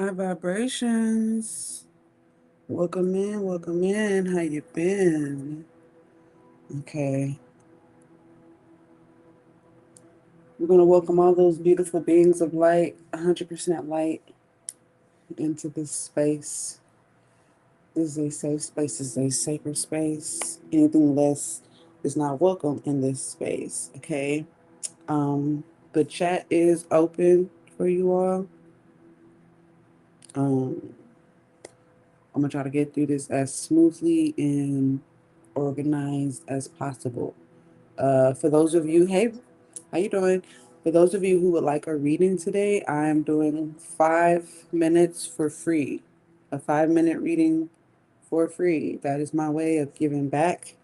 High vibrations. Welcome in, welcome in. How you been? Okay. We're gonna welcome all those beautiful beings of light, 100% light, into this space. This is a safe space. This is a sacred space. Anything less is not welcome in this space. Okay. Um, the chat is open for you all. Um, I'm gonna try to get through this as smoothly and organized as possible. For those of you, hey, how you doing? For those of you who would like a reading today, I'm doing 5 minutes for free. A 5 minute reading for free. That is my way of giving back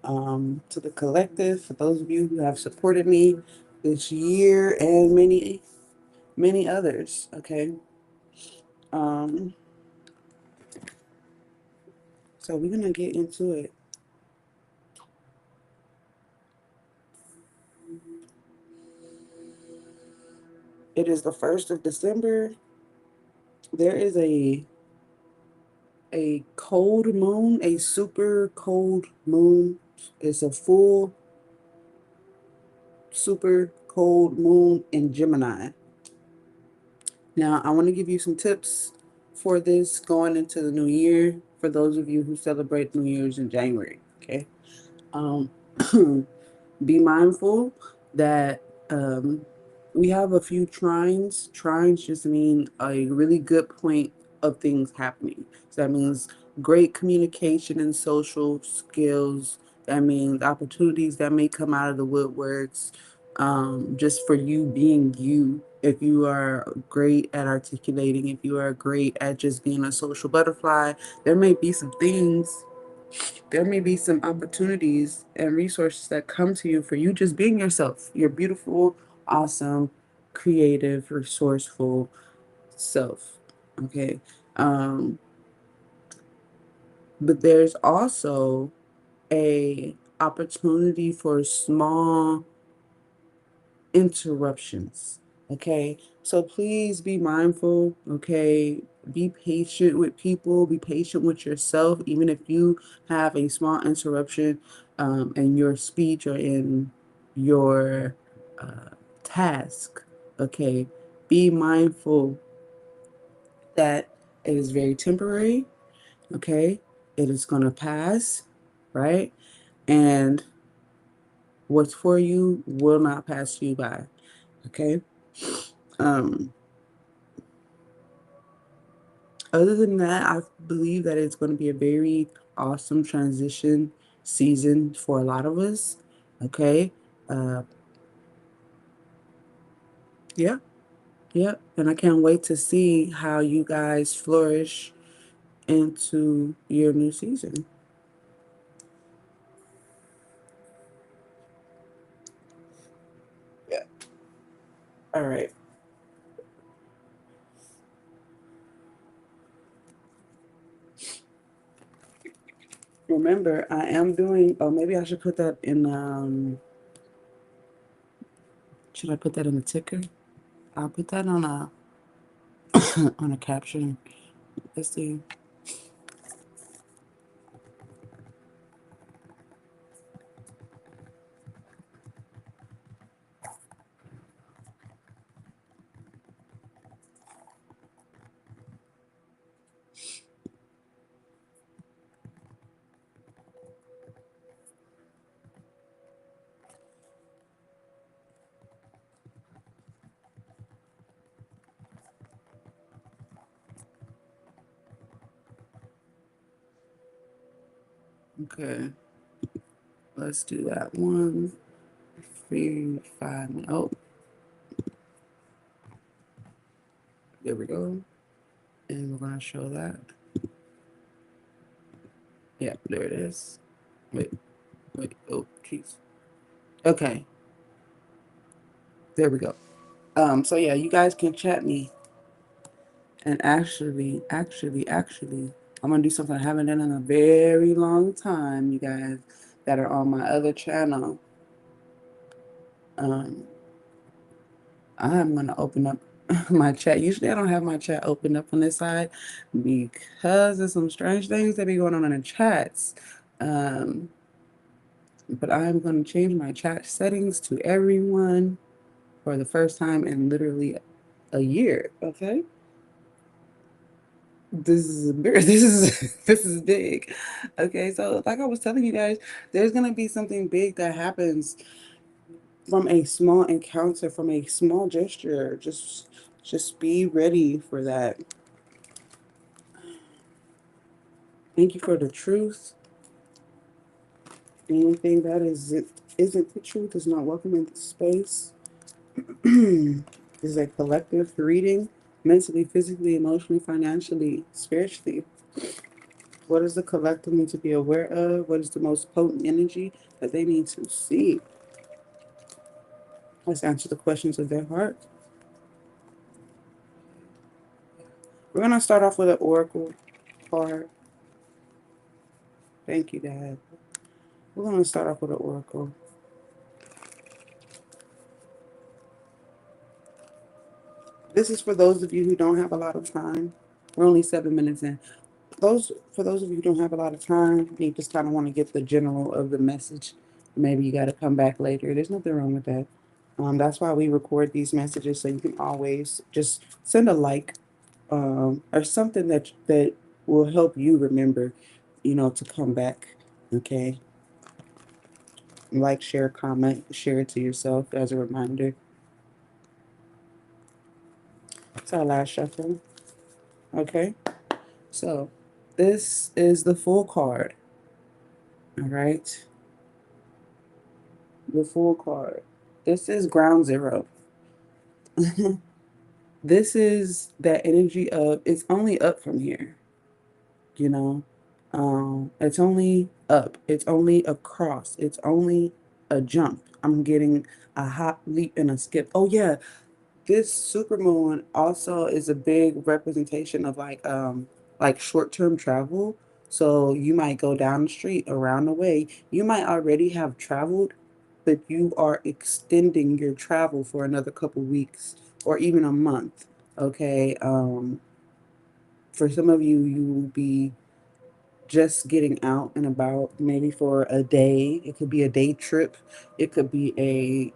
to the collective. For those of you who have supported me this year and many others. Okay. Um, so we're gonna get into it. It is the 1st of December. There is a cold moon, a super cold moon. It's a full super cold moon in Gemini. Now, I want to give you some tips for this going into the new year for those of you who celebrate New Year's in January. Okay. Um, be mindful that we have a few trines. Trines just mean a really good point of things happening. So that means great communication and social skills. That means opportunities that may come out of the woodworks just for you being you. If you are great at articulating, if you are great at just being a social butterfly, there may be some things, there may be some opportunities and resources that come to you for you just being yourself, your beautiful, awesome, creative, resourceful self. Okay. Um, but there's also a opportunity for small interruptions. Okay. So please be mindful. Okay. Be patient with people, be patient with yourself, even if you have a small interruption in your speech or in your uh, task. Okay. Be mindful that it is very temporary. Okay. It is going to pass. Right. And what's for you will not pass you by. Okay. Um, Other than that, I believe that it's going to be a very awesome transition season for a lot of us. Okay. Uh, yeah. Yeah. And I can't wait to see how you guys flourish into your new season. Yeah. All right. Remember, I am doing, oh, maybe I should put that in, should I put that in the ticker? I'll put that on a, on a caption. Let's see. Okay. Let's do that one. 3, 5. Oh, there we go. And we're going to show that. Yeah, there it is. Wait, wait. Oh, jeez. Okay, there we go. So yeah, you guys can chat me. And actually, I'm gonna do something I haven't done in a very long time, you guys that are on my other channel. Um, I'm gonna open up my chat. Usually I don't have my chat opened up on this side because there's some strange things that be going on in the chats. Um, but I'm going to change my chat settings to everyone for the first time in literally a year. Okay. This is this is this is big. Okay, so like I was telling you guys, there's gonna be something big that happens from a small encounter, from a small gesture. Just be ready for that. Thank you for the truth. Anything that isn't the truth is not welcome in this space. This is a collective reading, mentally, physically, emotionally, financially, spiritually. What does the collective need to be aware of? What is the most potent energy that they need to see? Let's answer the questions of their heart. We're going to start off with an oracle card. Thank you, Dad. We're going to start off with an oracle. This is for those of you who don't have a lot of time. We're only 7 minutes in. For those of you who don't have a lot of time, you just kind of want to get the general of the message. Maybe you got to come back later. There's nothing wrong with that. That's why we record these messages so you can always just send a like, or something that will help you remember, to come back. Okay, like, share, comment, share it to yourself as a reminder. It's our last shuffle. Okay, so this is the full card. All right, the full card. This is ground zero. This is that energy of it's only up from here. you know it's only up, it's only across, it's only a jump. I'm getting a hop, leap, and a skip. Oh yeah, this supermoon also is a big representation of like short-term travel. So you might go down the street, around the way, you might already have traveled, but you are extending your travel for another couple weeks or even a month. Okay. For some of you, you will be just getting out and about, maybe for a day. It could be a day trip. It could be a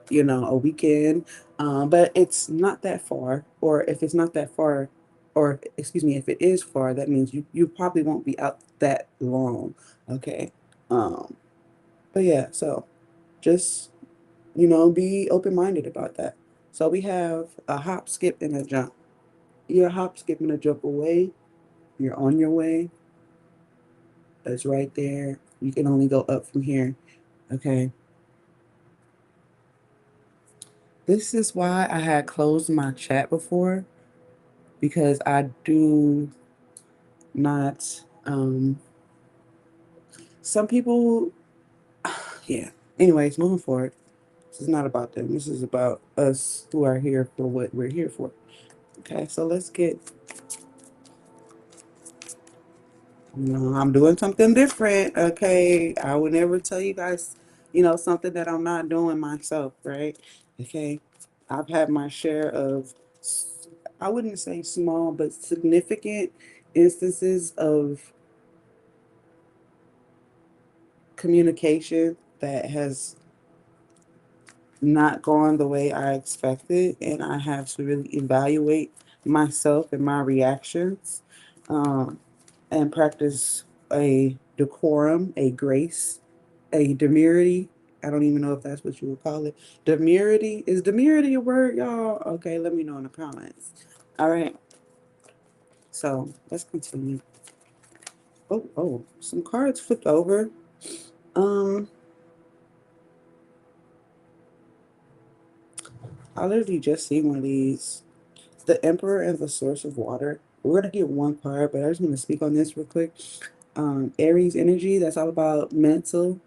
weekend. But it's not that far. Or if it's not that far, or excuse me, if it is far, that means you probably won't be out that long. Okay. Um, but yeah, so just, be open-minded about that. So we have a hop, skip, and a jump. You're a hop, skip, and a jump away. You're on your way. That's right there. You can only go up from here. Okay. This is why I had closed my chat before, because I do not, some people, yeah. Anyways, moving forward, this is not about them. This is about us who are here for what we're here for. Okay, so let's get, I'm doing something different. Okay, I would never tell you guys, something that I'm not doing myself, right? Okay, I've had my share of, I wouldn't say small, but significant instances of communication that has not gone the way I expected, and I have to really evaluate myself and my reactions, um, and practice a decorum, a grace, a demurity. I don't even know if that's what you would call it. Demurity. Is demurity a word, y'all? Okay, let me know in the comments. All right, so let's continue. Oh, some cards flipped over. Um, I literally just seen one of these. The Emperor and the Source of Water. We're gonna get one card, but I just want to speak on this real quick. Aries energy, that's all about mental,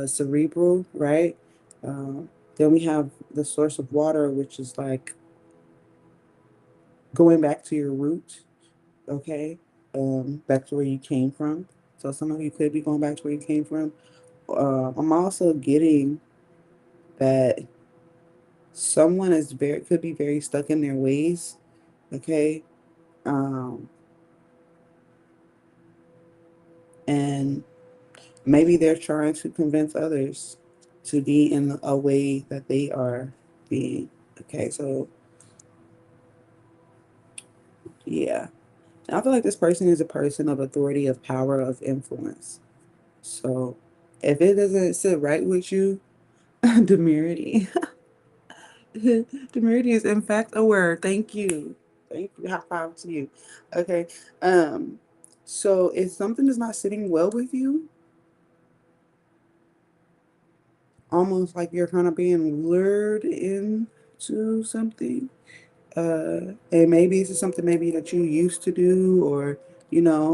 cerebral, right? Then we have the Source of Water, which is like going back to your root, okay? Back to where you came from. So some of you could be going back to where you came from. I'm also getting that someone is very could be very stuck in their ways. Okay. Um, and maybe they're trying to convince others to be in a way that they are being. Okay. So, yeah. And I feel like this person is a person of authority, of power, of influence. So, if it doesn't sit right with you, demurity. Demurity is in fact a word. Thank you. Thank you. High five to you. Okay. Um, so if something is not sitting well with you, almost like you're kind of being lured into something. And maybe this is something maybe that you used to do or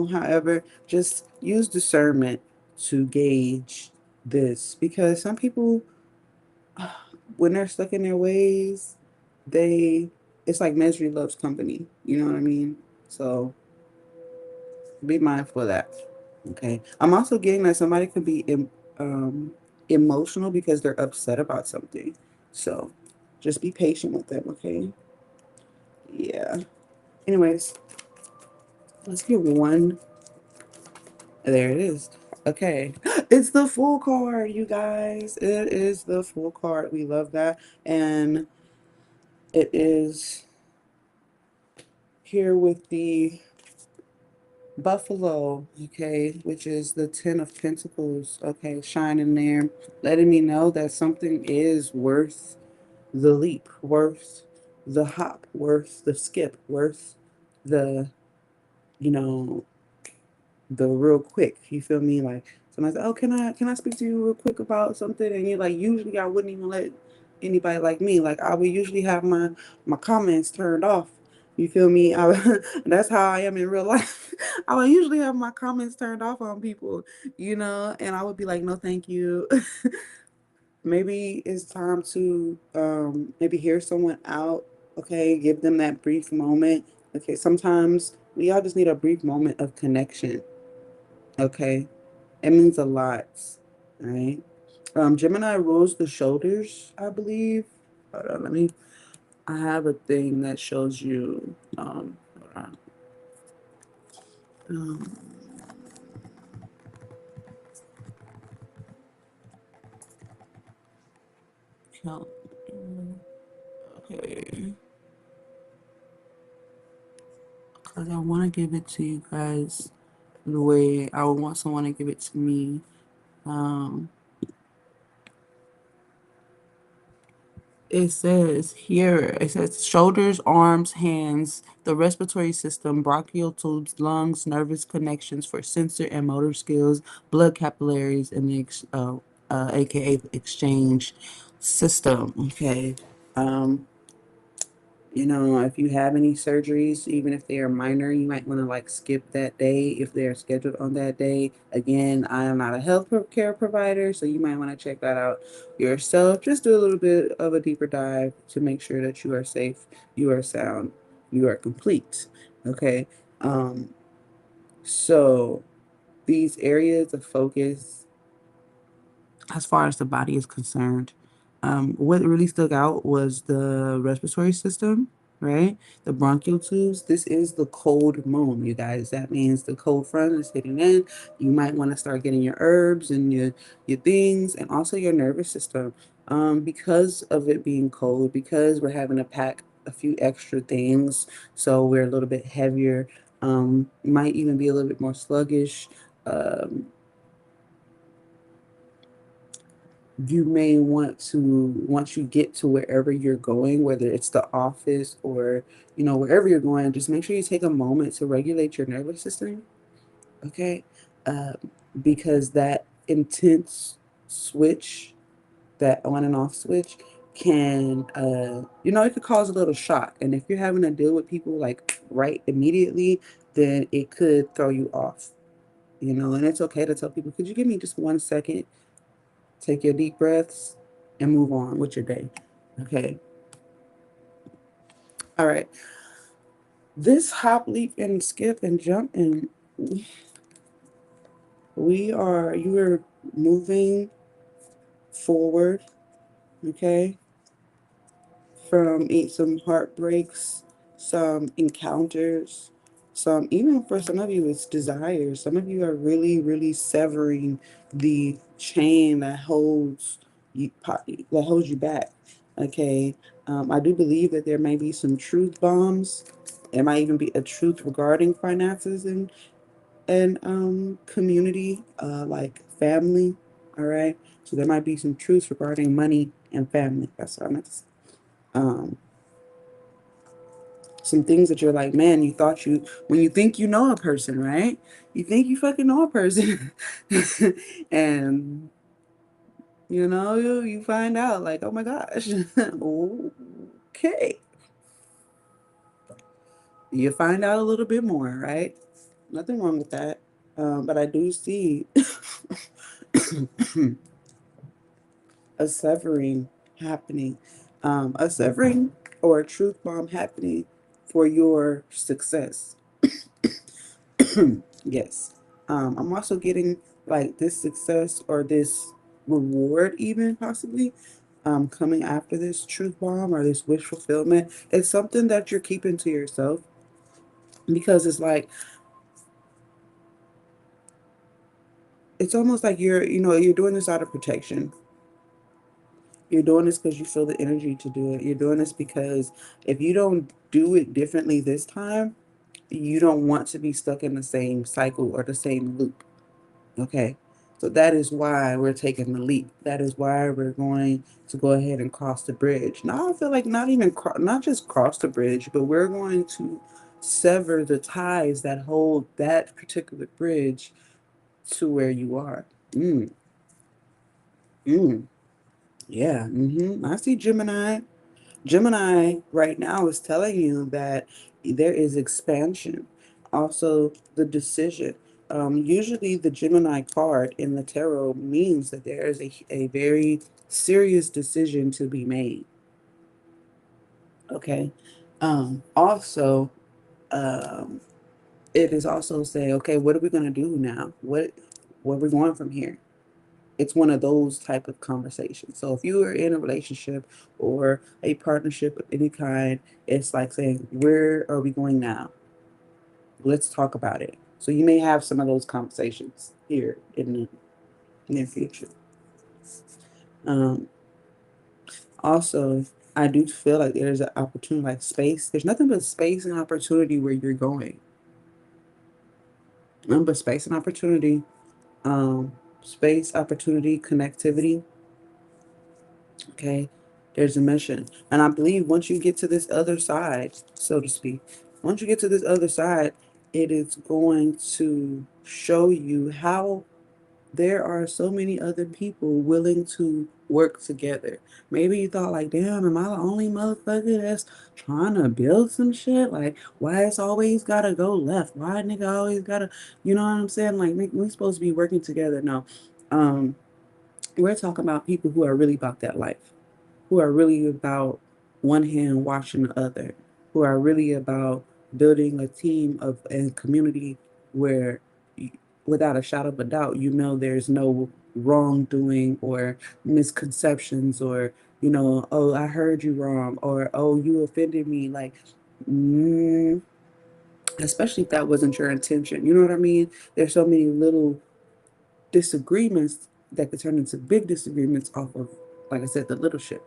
however, just use discernment to gauge this because some people when they're stuck in their ways, they it's like misery loves company. You know what I mean? So be mindful of that. Okay. I'm also getting that somebody could be emotional because they're upset about something. So just be patient with them. Okay. Yeah. Anyways, let's get one. There it is. Okay. It's the full card, you guys. It is the full card. We love that. And it is here with the Buffalo, okay, which is the Ten of Pentacles, okay, shining there, letting me know that something is worth the leap, worth the hop, worth the skip, worth the, you know, the real quick. You feel me? Like somebody said, "Oh, can I speak to you real quick about something?" And you're like, usually I wouldn't even let anybody like me. Like I would usually have my comments turned off. You feel me? That's how I am in real life. I would usually have my comments turned off on people, and I would be like, "No, thank you." Maybe it's time to maybe hear someone out. Okay, give them that brief moment. Okay, sometimes we all just need a brief moment of connection. Okay. It means a lot. Right. Gemini rules the shoulders, I believe. Hold on, I have a thing that shows you hold on. Um, count- okay. Because I want to give it to you guys the way I would want someone to give it to me. Um, It says here, it says shoulders, arms, hands, the respiratory system, bronchial tubes, lungs, nervous connections for sensor and motor skills, blood capillaries, and aka exchange system. Okay. Um, if you have any surgeries, even if they are minor, you might want to like skip that day if they're scheduled on that day. Again, I am not a care provider, so you might want to check that out yourself. Just do a little bit of a deeper dive to make sure that you are safe, you are sound, you are complete. Okay. Um, so these areas of focus as far as the body is concerned. What really stuck out was the respiratory system, right? The bronchial tubes. This is the cold moon, you guys. That means the cold front is hitting in. You might want to start getting your herbs and your things, and also your nervous system. Because of it being cold, because we're having to pack a few extra things, so we're a little bit heavier. Might even be a little bit more sluggish. Um, you may want to once you get to wherever you're going, whether it's the office or wherever you're going, just make sure you take a moment to regulate your nervous system. Okay. uh, because that intense switch, that on and off switch, can it could cause a little shock, and if you're having to deal with people like right immediately, then it could throw you off. And it's okay to tell people, could you give me just 1 second? Take your deep breaths and move on with your day. Okay. All right. This hop, leap, and skip and jump, and you are moving forward, okay, from some heartbreaks, some encounters, some, even for some of you, it's desires. Some of you are really, really severing the chain that holds you back. Okay. I do believe that there may be some truth bombs. There might even be a truth regarding finances and community, like family. All right. So there might be some truths regarding money and family. That's what I meant to say. Um, some things that you're like, man, when you think you know a person, right? You think you fucking know a person. And you find out like, oh my gosh. Okay. You find out a little bit more, right? Nothing wrong with that. But I do see a severing happening, a severing or a truth bomb happening for your success. Yes. I'm also getting like this success or this reward, even possibly, coming after this truth bomb or this wish fulfillment. It's something that you're keeping to yourself because it's like, it's almost like you're doing this out of protection. You're doing this because you feel the energy to do it. You're doing this because if you don't do it differently this time, you don't want to be stuck in the same cycle or the same loop. Okay. So that is why we're taking the leap. That is why we're going to go ahead and cross the bridge. Now I feel like not just cross the bridge, but we're going to sever the ties that hold that particular bridge to where you are. Mm, mm, yeah. I see Gemini. Gemini right now is telling you that there is expansion. Also, the decision. Usually, the Gemini card in the tarot means that there is a very serious decision to be made. Okay. Also, um, it is also saying, okay, what are we going to do now? Where are we going from here? It's one of those type of conversations. So if you are in a relationship or a partnership of any kind, it's like saying, where are we going now? Let's talk about it. So you may have some of those conversations here in the near future. Um, Also, I do feel like there's an opportunity, like space. There's nothing but space and opportunity where you're going. Nothing but space and opportunity. Space, opportunity, connectivity. Okay, there's a mission. And I believe once you get to this other side, so to speak, once you get to this other side, it is going to show you how there are so many other people willing to work together. Maybe you thought like, damn, am I the only motherfucker that's trying to build some shit? Like, why it's always gotta go left? Why nigga always gotta, you know what I'm saying? Like, we supposed to be working together. No, um, we're talking about people who are really about that life, who are really about one hand washing the other, who are really about building a team of and community where, without a shadow of a doubt, there's no wrongdoing or misconceptions or, oh, I heard you wrong or, oh, you offended me. Like, mm, especially if that wasn't your intention. You know what I mean? There's so many little disagreements that could turn into big disagreements off of, like I said, the little shit.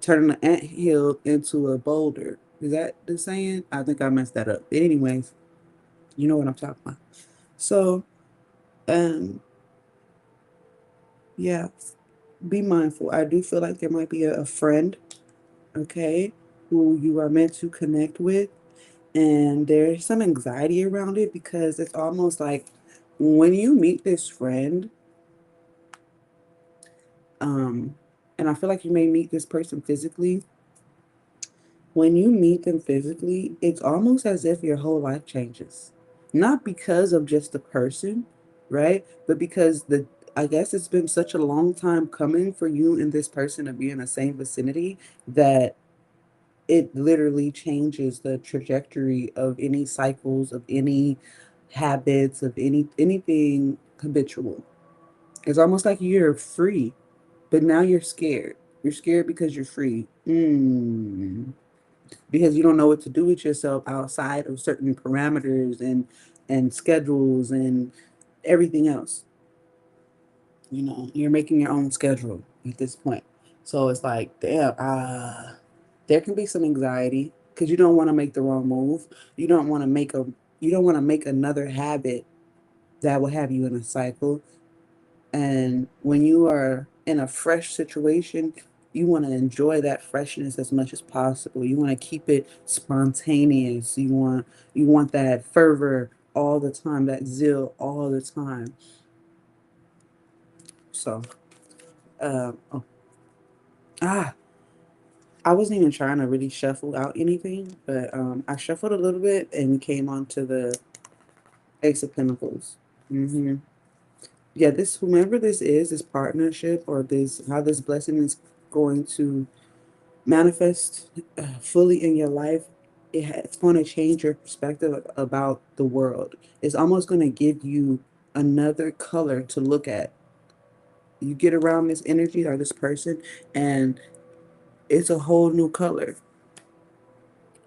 Turning an anthill into a boulder. Is that the saying? I think I messed that up. But anyways, you know what I'm talking about. So, um, yeah, be mindful. I do feel like there might be a friend, okay, who you are meant to connect with. And there's some anxiety around it because it's almost like when you meet this friend, um, and I feel like you may meet this person physically. When you meet them physically, it's almost as if your whole life changes. Not because of just the person, right? But because I guess it's been such a long time coming for you and this person to be in the same vicinity that it literally changes the trajectory of any cycles, of any habits, of anything habitual. It's almost like you're free, but now you're scared. You're scared because you're free. because you don't know what to do with yourself outside of certain parameters and schedules and everything else. You're making your own schedule at this point. So it's like, damn, there can be some anxiety because you don't want to make the wrong move. You don't want to make a you don't want to make another habit that will have you in a cycle. And when you are in a fresh situation, you want to enjoy that freshness as much as possible. You want to keep it spontaneous. You want that fervor all the time, that zeal all the time. So, oh, ah, I wasn't even trying to really shuffle out anything, but I shuffled a little bit and we came on to the Ace of Pentacles. hmm Yeah, whomever this partnership or this, how this blessing is going to manifest fully in your life, it's going to change your perspective about the world. It's almost going to give you another color to look at. You get around this energy or this person, and it's a whole new color,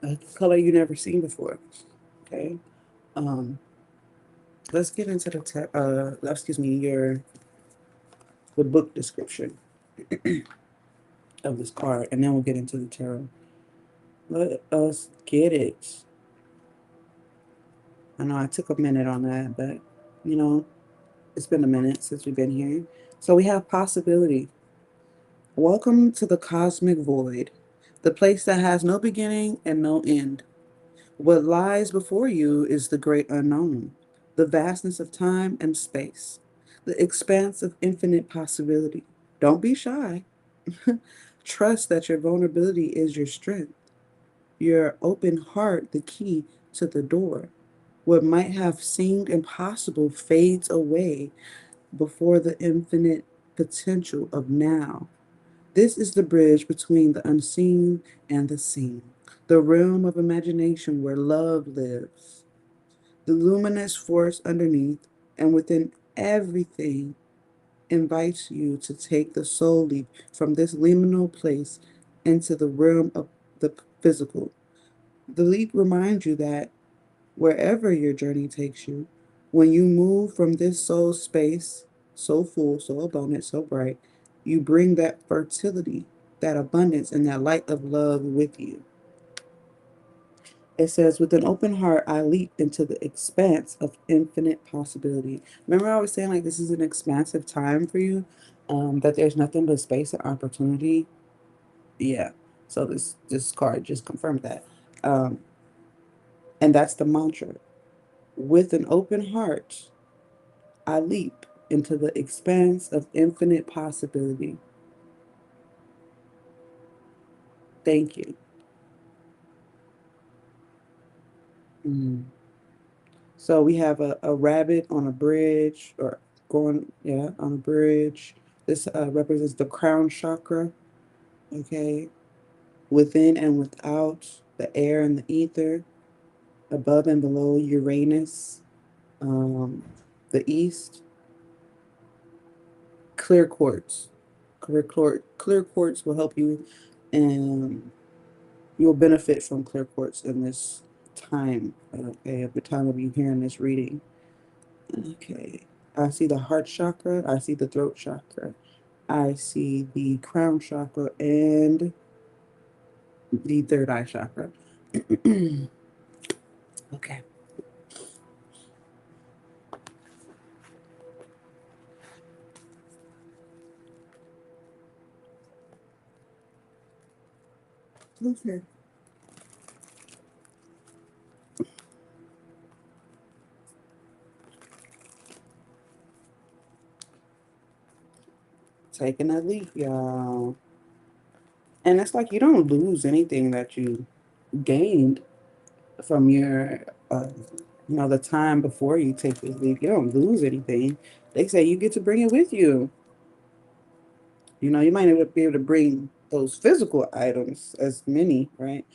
a color you never seen before. Okay. Um, let's get into excuse me, the book description of this card, and then we'll get into the tarot. Let us get it. I know I took a minute on that, but you know, it's been a minute since we've been here. So we have possibility. Welcome to the cosmic void, the place that has no beginning and no end. What lies before you is the great unknown, the vastness of time and space, the expanse of infinite possibility. Don't be shy. Trust that your vulnerability is your strength, your open heart, the key to the door. What might have seemed impossible fades away before the infinite potential of now. This is the bridge between the unseen and the seen, the realm of imagination where love lives, the luminous force underneath and within everything invites you to take the soul leap from this liminal place into the realm of the physical. The leap reminds you that wherever your journey takes you, when you move from this soul space, so full, so abundant, so bright, you bring that fertility, that abundance, and that light of love with you. It says, with an open heart, I leap into the expanse of infinite possibility. Remember, I was saying like this is an expansive time for you, that there's nothing but space and opportunity. Yeah. So this card just confirmed that, um, and that's the mantra. With an open heart, I leap into the expanse of infinite possibility. Thank you. Mm. So we have a rabbit on a bridge, or going, yeah, on a bridge. This represents the crown chakra, okay? Within and without, the air and the ether, above and below Uranus, um, the east, clear quartz. Clear quartz will help you, and you'll benefit from clear quartz in this time, okay, at the time of you hearing this reading. Okay. I see the heart chakra, I see the throat chakra, I see the crown chakra, and the third eye chakra. Okay. Okay. Taking a leap, y'all. And it's like you don't lose anything that you gained from your, the time before you take this leap. You don't lose anything. They say you get to bring it with you. You might not be able to bring those physical items as many, right?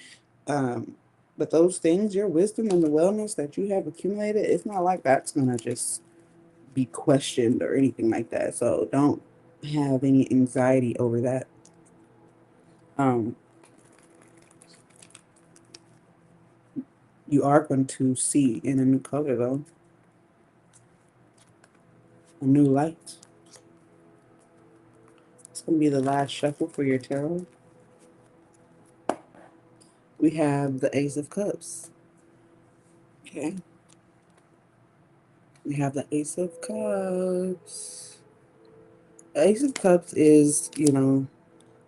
Um, but those things, your wisdom and the wellness that you have accumulated, it's not like that's gonna just be questioned or anything like that. So don't have any anxiety over that. Um, You are going to see in a new color, though, a new light. It's going to be the last shuffle for your tarot. We have the Ace of Cups. Okay. We have the Ace of Cups. Ace of Cups is,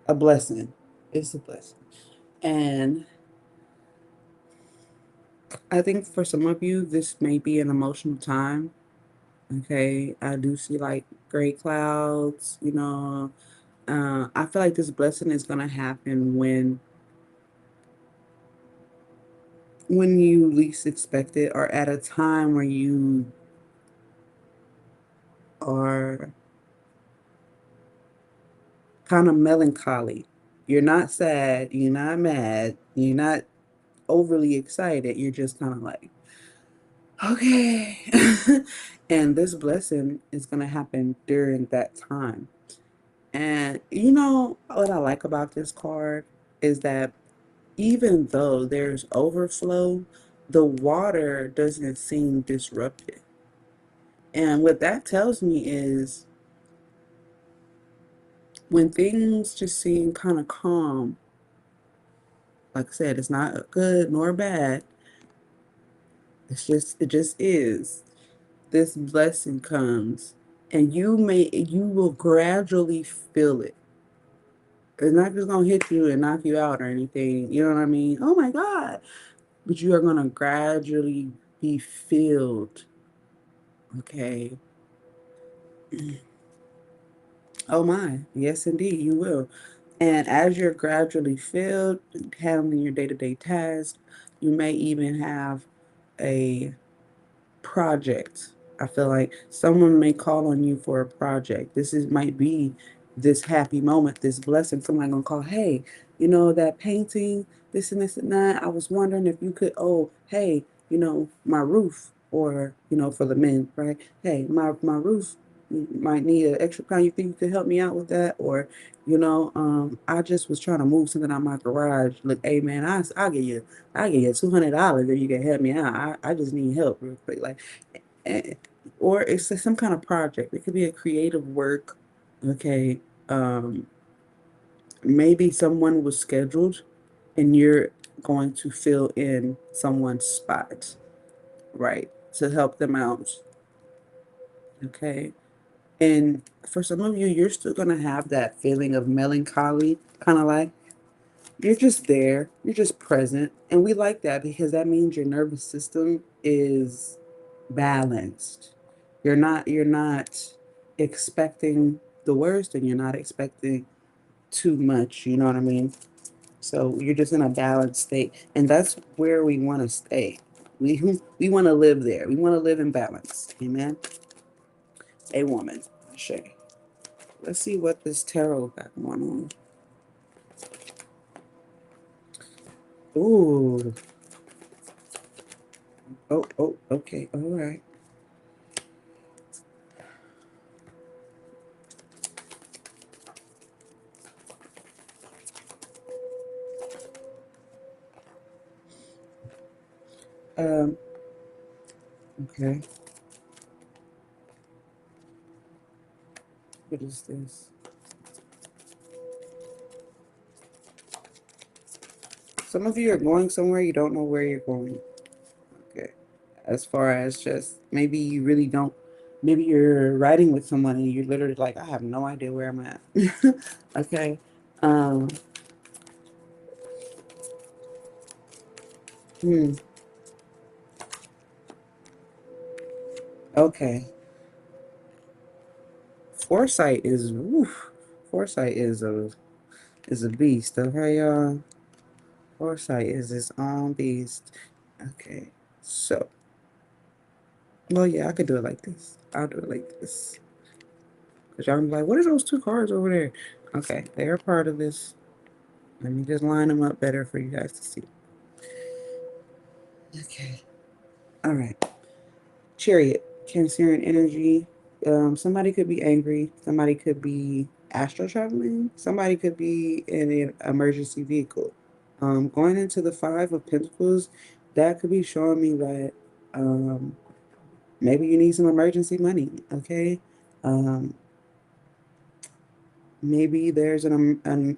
a blessing. It's a blessing. And I think for some of you, this may be an emotional time. Okay. I do see like gray clouds, I feel like this blessing is going to happen when you least expect it, or at a time where you are kind of melancholy. You're not sad, you're not mad, you're not overly excited. You're just kind of like, okay. And this blessing is going to happen during that time. And you know what I like about this card is that even though there's overflow, the water doesn't seem disrupted. And what that tells me is when things just seem kind of calm, like I said, it's not good nor bad. It just is. This blessing comes and you will gradually feel it. It's not just gonna hit you and knock you out or anything. You know what I mean? Oh my God. But you are gonna gradually be filled. Okay. Oh my. Yes indeed, you will. And as you're gradually filled, handling your day-to-day tasks, you may even have a project. I feel like someone may call on you for a project. This is might be this happy moment, this blessing. Someone gonna call, hey, that painting, this and this and that. I was wondering if you could, oh, hey, my roof, or for the men, right? Hey, my roof might need an extra pound. You think you could help me out with that? Or, I just was trying to move something out my garage. Look, hey man, I'll give you $200 if you can help me out. I just need help real quick. Like, eh, or it's like some kind of project. It could be a creative work. Okay. Maybe someone was scheduled and you're going to fill in someone's spot, right? To help them out. Okay. And for some of you, you're still going to have that feeling of melancholy, kind of like you're just there, you're just present. And we like that because that means your nervous system is balanced. You're not expecting the worst and you're not expecting too much, you know what I mean? So you're just in a balanced state. And that's where we want to stay. We want to live there. We want to live in balance. Amen. A woman. Shay. Let's see what this tarot got going on. Ooh. Oh, okay. All right. Um, okay. What is this? Some of you are going somewhere, you don't know where you're going. Okay. As far as just maybe you really don't, maybe you're riding with someone and you're literally like, I have no idea where I'm at. Okay. Um, hmm. Okay. Foresight is, oof, foresight is a beast. Okay, y'all. Foresight is its own beast. Okay. So, well, yeah, I could do it like this. I'll do it like this. Because y'all be like, what are those two cards over there? Okay, they're part of this. Let me just line them up better for you guys to see. Okay. All right. Chariot, Cancerian energy. Somebody could be angry. Somebody could be astral traveling. Somebody could be in an emergency vehicle. Going into the Five of Pentacles, that could be showing me that um, maybe you need some emergency money. Okay, um, maybe there's an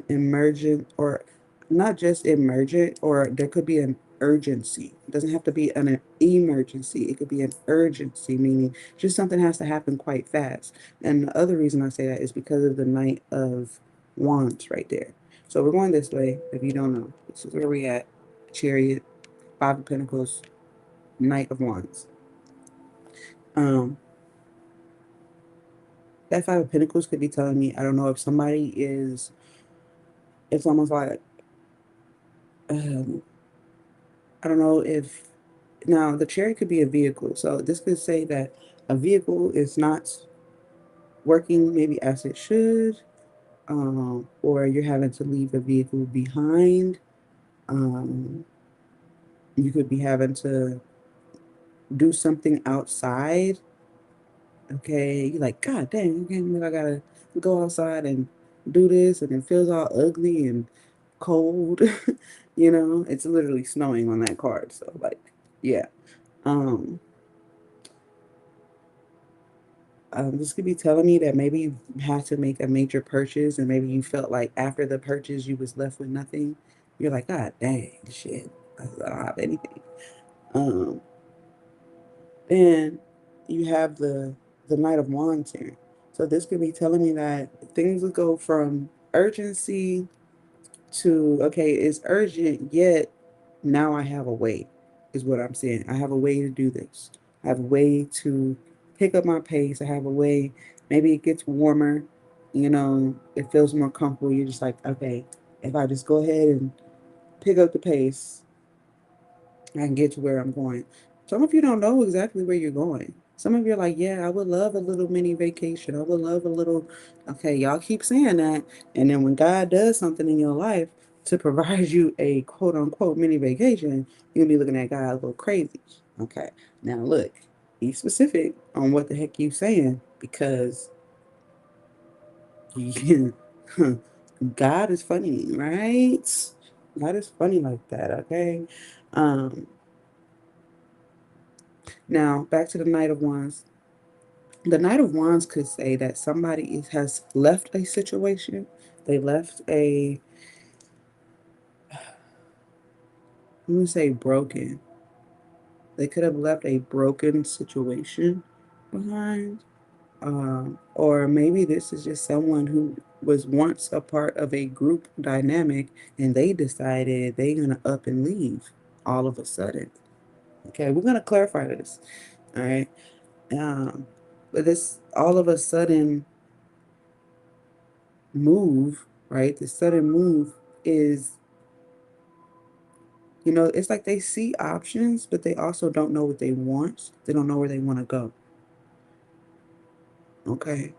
emergent, or not just emergent, or there could be an urgency. It doesn't have to be an emergency. It could be an urgency, meaning just something has to happen quite fast. And the other reason I say that is because of the Knight of Wands right there. So we're going this way. If you don't know, this is where we at. Chariot, Five of Pentacles, Knight of Wands. Um, that Five of Pentacles could be telling me, I don't know if somebody is, it's almost like, um, I don't know if, now the Chariot could be a vehicle. So this could say that a vehicle is not working maybe as it should, or you're having to leave a vehicle behind. Um, you could be having to do something outside. Okay, you're like, God dang, okay, I gotta go outside and do this, and it feels all ugly and cold. It's literally snowing on that card. So like, yeah. Um, this could be telling me that maybe you had to make a major purchase, and maybe you felt like after the purchase you was left with nothing. You're like, God dang, shit, I don't have anything. Um, and you have the Knight of Wands here. So this could be telling me that things will go from urgency to, okay, it's urgent, yet now I have a way, is what I'm saying. I have a way to do this. I have a way to pick up my pace. I have a way, maybe it gets warmer, it feels more comfortable. You're just like, okay, if I just go ahead and pick up the pace, I can get to where I'm going. Some of you don't know exactly where you're going. Some of you are like, yeah, I would love a little mini vacation. I would love a little, okay, y'all keep saying that. And then when God does something in your life to provide you a quote unquote mini vacation, you'll be looking at God a little crazy. Okay. Now look, be specific on what the heck you saying, because God is funny, right? God is funny like that, okay? Um, Now, back to the Knight of Wands. The Knight of Wands could say that somebody has left a situation. They left a, I'm going to say broken. They could have left a broken situation behind. Or maybe this is just someone who was once a part of a group dynamic and they decided they're going to up and leave all of a sudden. Okay, we're going to clarify this. All right. Um, but this all of a sudden move, right? The sudden move is, it's like they see options, but they also don't know what they want. They don't know where they want to go. Okay.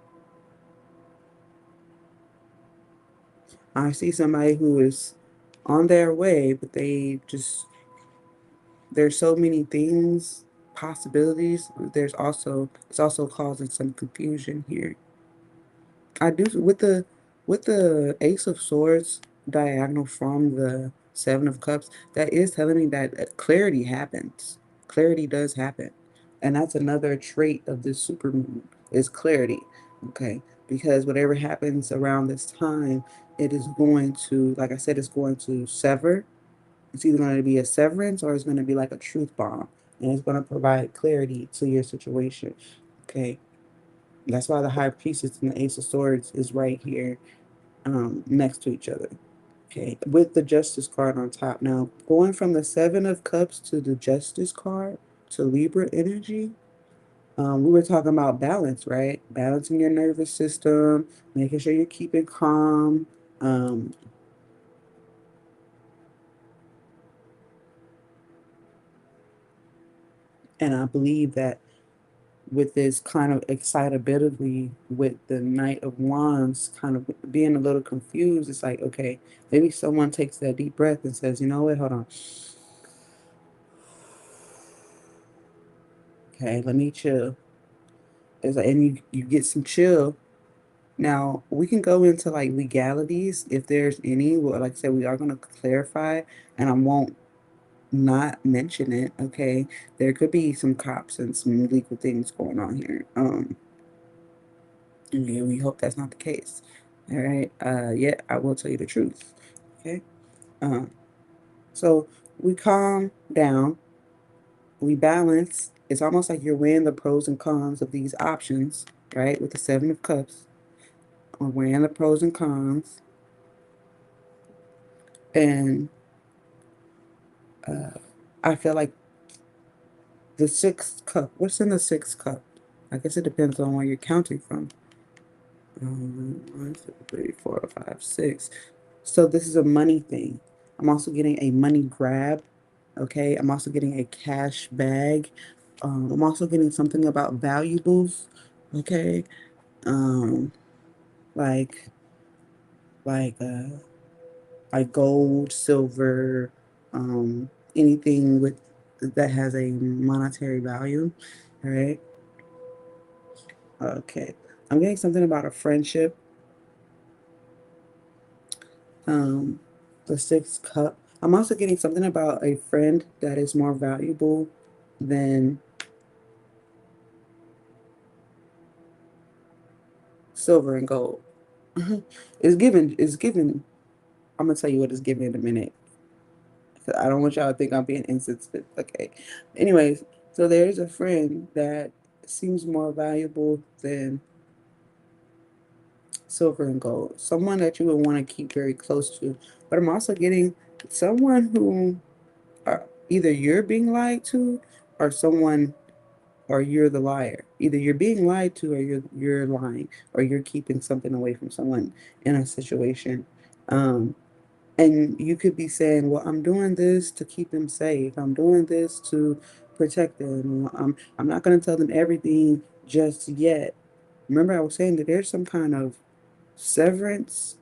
I see somebody who is on their way, but there's so many things, possibilities. It's also causing some confusion here. I do with the Ace of Swords diagonal from the Seven of Cups. That is telling me that clarity happens. Clarity does happen, and that's another trait of this super moon is clarity. Okay, because whatever happens around this time, it is going to, like I said, it's going to sever. It's either going to be a severance or it's going to be like a truth bomb, and it's going to provide clarity to your situation. Okay, that's why the High Priestess and the Ace of Swords is right here, next to each other. Okay, with the Justice card on top. Now, going from the Seven of Cups to the Justice card to Libra energy, we were talking about balance, right? Balancing your nervous system, making sure you're keeping calm. Um, and I believe that with this kind of excitability with the Knight of Wands kind of being a little confused, it's like, okay, maybe someone takes that deep breath and says, you know what, hold on. Okay, let me chill. It's like, and you get some chill. Now, we can go into like legalities if there's any. Well, like I said, we are going to clarify, and I won't. not mention it. Okay, there could be some cops and some legal things going on here. And we hope that's not the case. All right. Yeah, I will tell you the truth. Okay. Um, so we calm down, we balance. It's almost like you're weighing the pros and cons of these options, right? With the Seven of Cups, we're weighing the pros and cons, and uh, I feel like the sixth cup. What's in the sixth cup? I guess it depends on where you're counting from. 1, 2, 3, 4, 5, 6. So this is a money thing. I'm also getting a money grab. Okay. I'm also getting a cash bag. I'm also getting something about valuables. Okay. Um, like like uh like gold, silver, anything with that has a monetary value. All right. Okay. I'm getting something about a friendship. Um, the sixth cup. I'm also getting something about a friend that is more valuable than silver and gold. It's given. I'm gonna tell you what it's given in a minute. I don't want y'all to think I'm being insensitive. Okay. Anyways, so there's a friend that seems more valuable than silver and gold. Someone that you would want to keep very close to. But I'm also getting someone who either you're being lied to or someone or you're the liar. Either you're being lied to or you're lying or you're keeping something away from someone in a situation. Um, and you could be saying, well, I'm doing this to keep them safe. I'm doing this to protect them. I'm not going to tell them everything just yet. Remember, I was saying that there's some kind of severance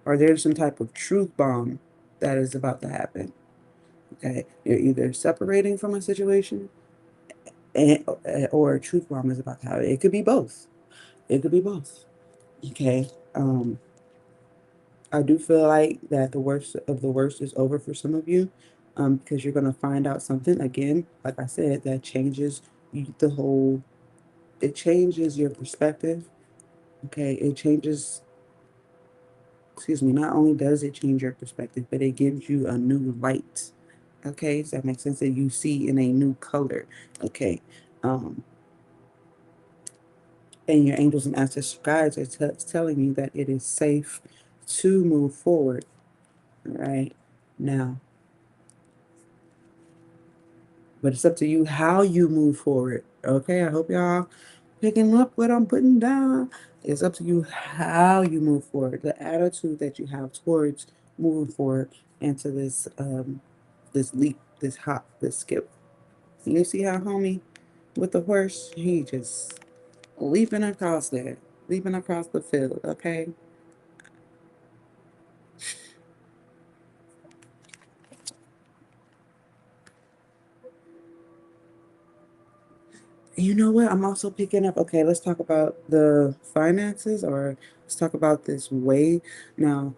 or there's some type of truth bomb that is about to happen. Okay. You're either separating from a situation and, or a truth bomb is about to happen. It could be both. It could be both. Okay. I do feel like that the worst of the worst is over for some of you, because you're gonna find out something again, like I said, that changes the whole. It changes your perspective. Okay, it changes. Excuse me. Not only does it change your perspective, but it gives you a new light. Okay, does that make sense? That you see in a new color. Okay, um, and your angels and ancestral guides are telling you that it is safe to move forward. Right now, but it's up to you how you move forward. Okay, I hope y'all picking up what I'm putting down. It's up to you how you move forward, the attitude that you have towards moving forward into this leap, this hop, this skip. You see how homie with the horse, he just leaping across there, leaping across the field. Okay. You know what? I'm also picking up. Okay, let's talk about the finances, or let's talk about this way. Now,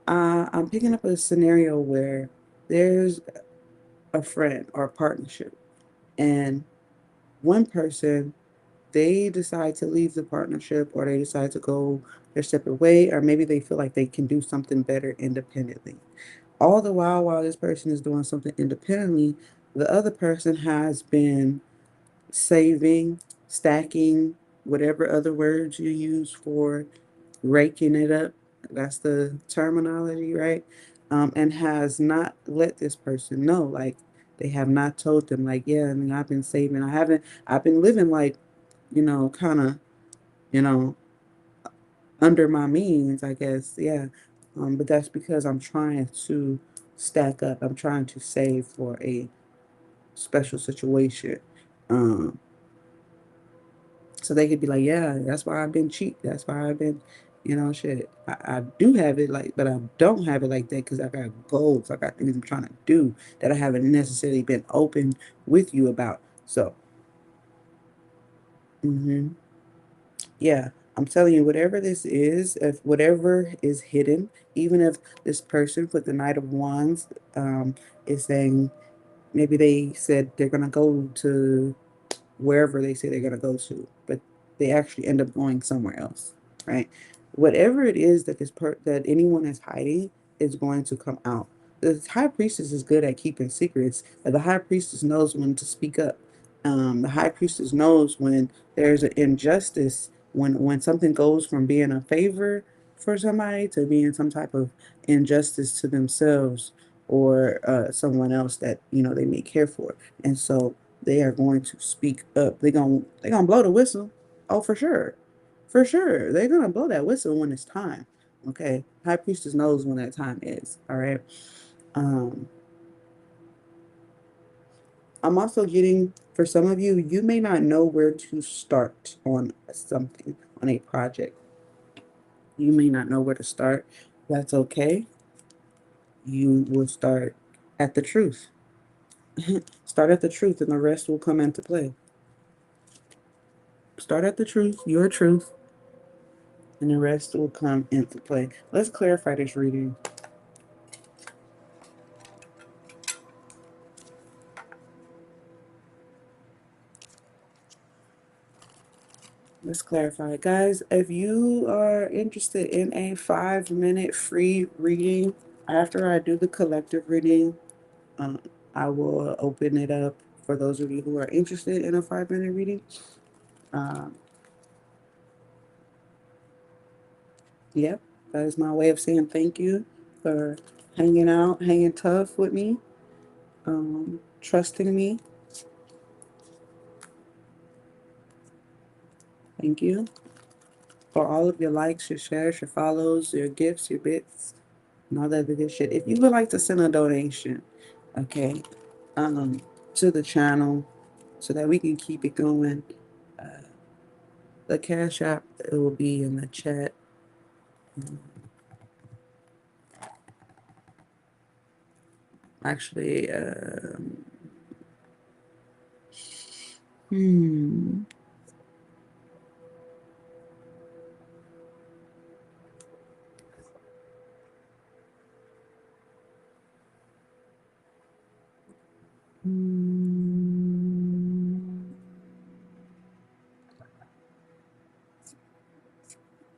I'm picking up a scenario where there's a friend or a partnership, and one person, they decide to leave the partnership or they decide to go their separate way, or maybe they feel like they can do something better independently. All the while this person is doing something independently, the other person has been saving, stacking, whatever other words you use for raking it up. That's the terminology, right? And has not let this person know. Like they have not told them, like, yeah, I mean, I've been saving. I've been living like, kind of, you know, under my means, I guess. Yeah. But that's because I'm trying to stack up. I'm trying to save for a special situation. Um, So they could be like, yeah, that's why I've been cheap. That's why I've been, shit. I do have it like, but I don't have it like that because I got goals. I got things I'm trying to do that I haven't necessarily been open with you about. So, hmm yeah. I'm telling you, whatever this is, if whatever is hidden, even if this person with the Knight of Wands is saying, maybe they said they're going to go to wherever they say they're going to go to, but they actually end up going somewhere else, right? Whatever it is that that anyone is hiding is going to come out. The high priestess is good at keeping secrets, but the high priestess knows when to speak up. The high priestess knows when there's an injustice, when something goes from being a favor for somebody to being some type of injustice to themselves or someone else that they may care for. And so they are going to speak up. They're gonna blow the whistle. Oh, for sure, for sure. They're gonna blow that whistle when it's time. Okay, high priestess knows when that time is. All right. Um, I'm also getting, for some of you, you may not know where to start on something, on a project. You may not know where to start. That's okay. You will start at the truth. Start at the truth, and the rest will come into play. Start at the truth, your truth, and the rest will come into play. Let's clarify this reading. Let's clarify. Guys, if you are interested in a 5-minute free reading, after I do the collective reading, um, I will open it up for those of you who are interested in a 5-minute reading. Um, yep, that is my way of saying thank you for hanging out, hanging tough with me, trusting me. Thank you for all of your likes, your shares, your follows, your gifts, your bits, and all that other good shit. If you would like to send a donation, okay, um, to the channel so that we can keep it going, uh, the Cash App, it will be in the chat. Actually, hmm. Hmm.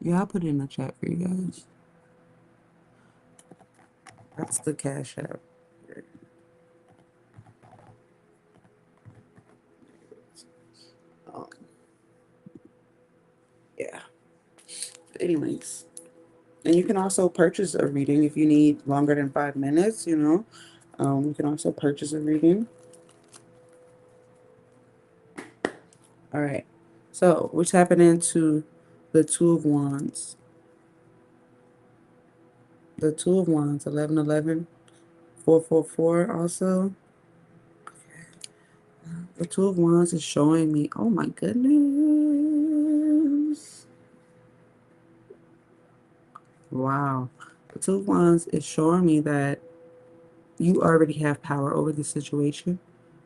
Yeah, I'll put it in the chat for you guys. That's the Cash App. Um, yeah. Anyways. And you can also purchase a reading if you need longer than 5 minutes, you know. You can also purchase a reading. All right. So we're tapping into the Two of Wands. The Two of Wands, 1111, 444 also. The Two of Wands is showing me, oh my goodness. Wow. The Two of Wands is showing me that you already have power over the situation.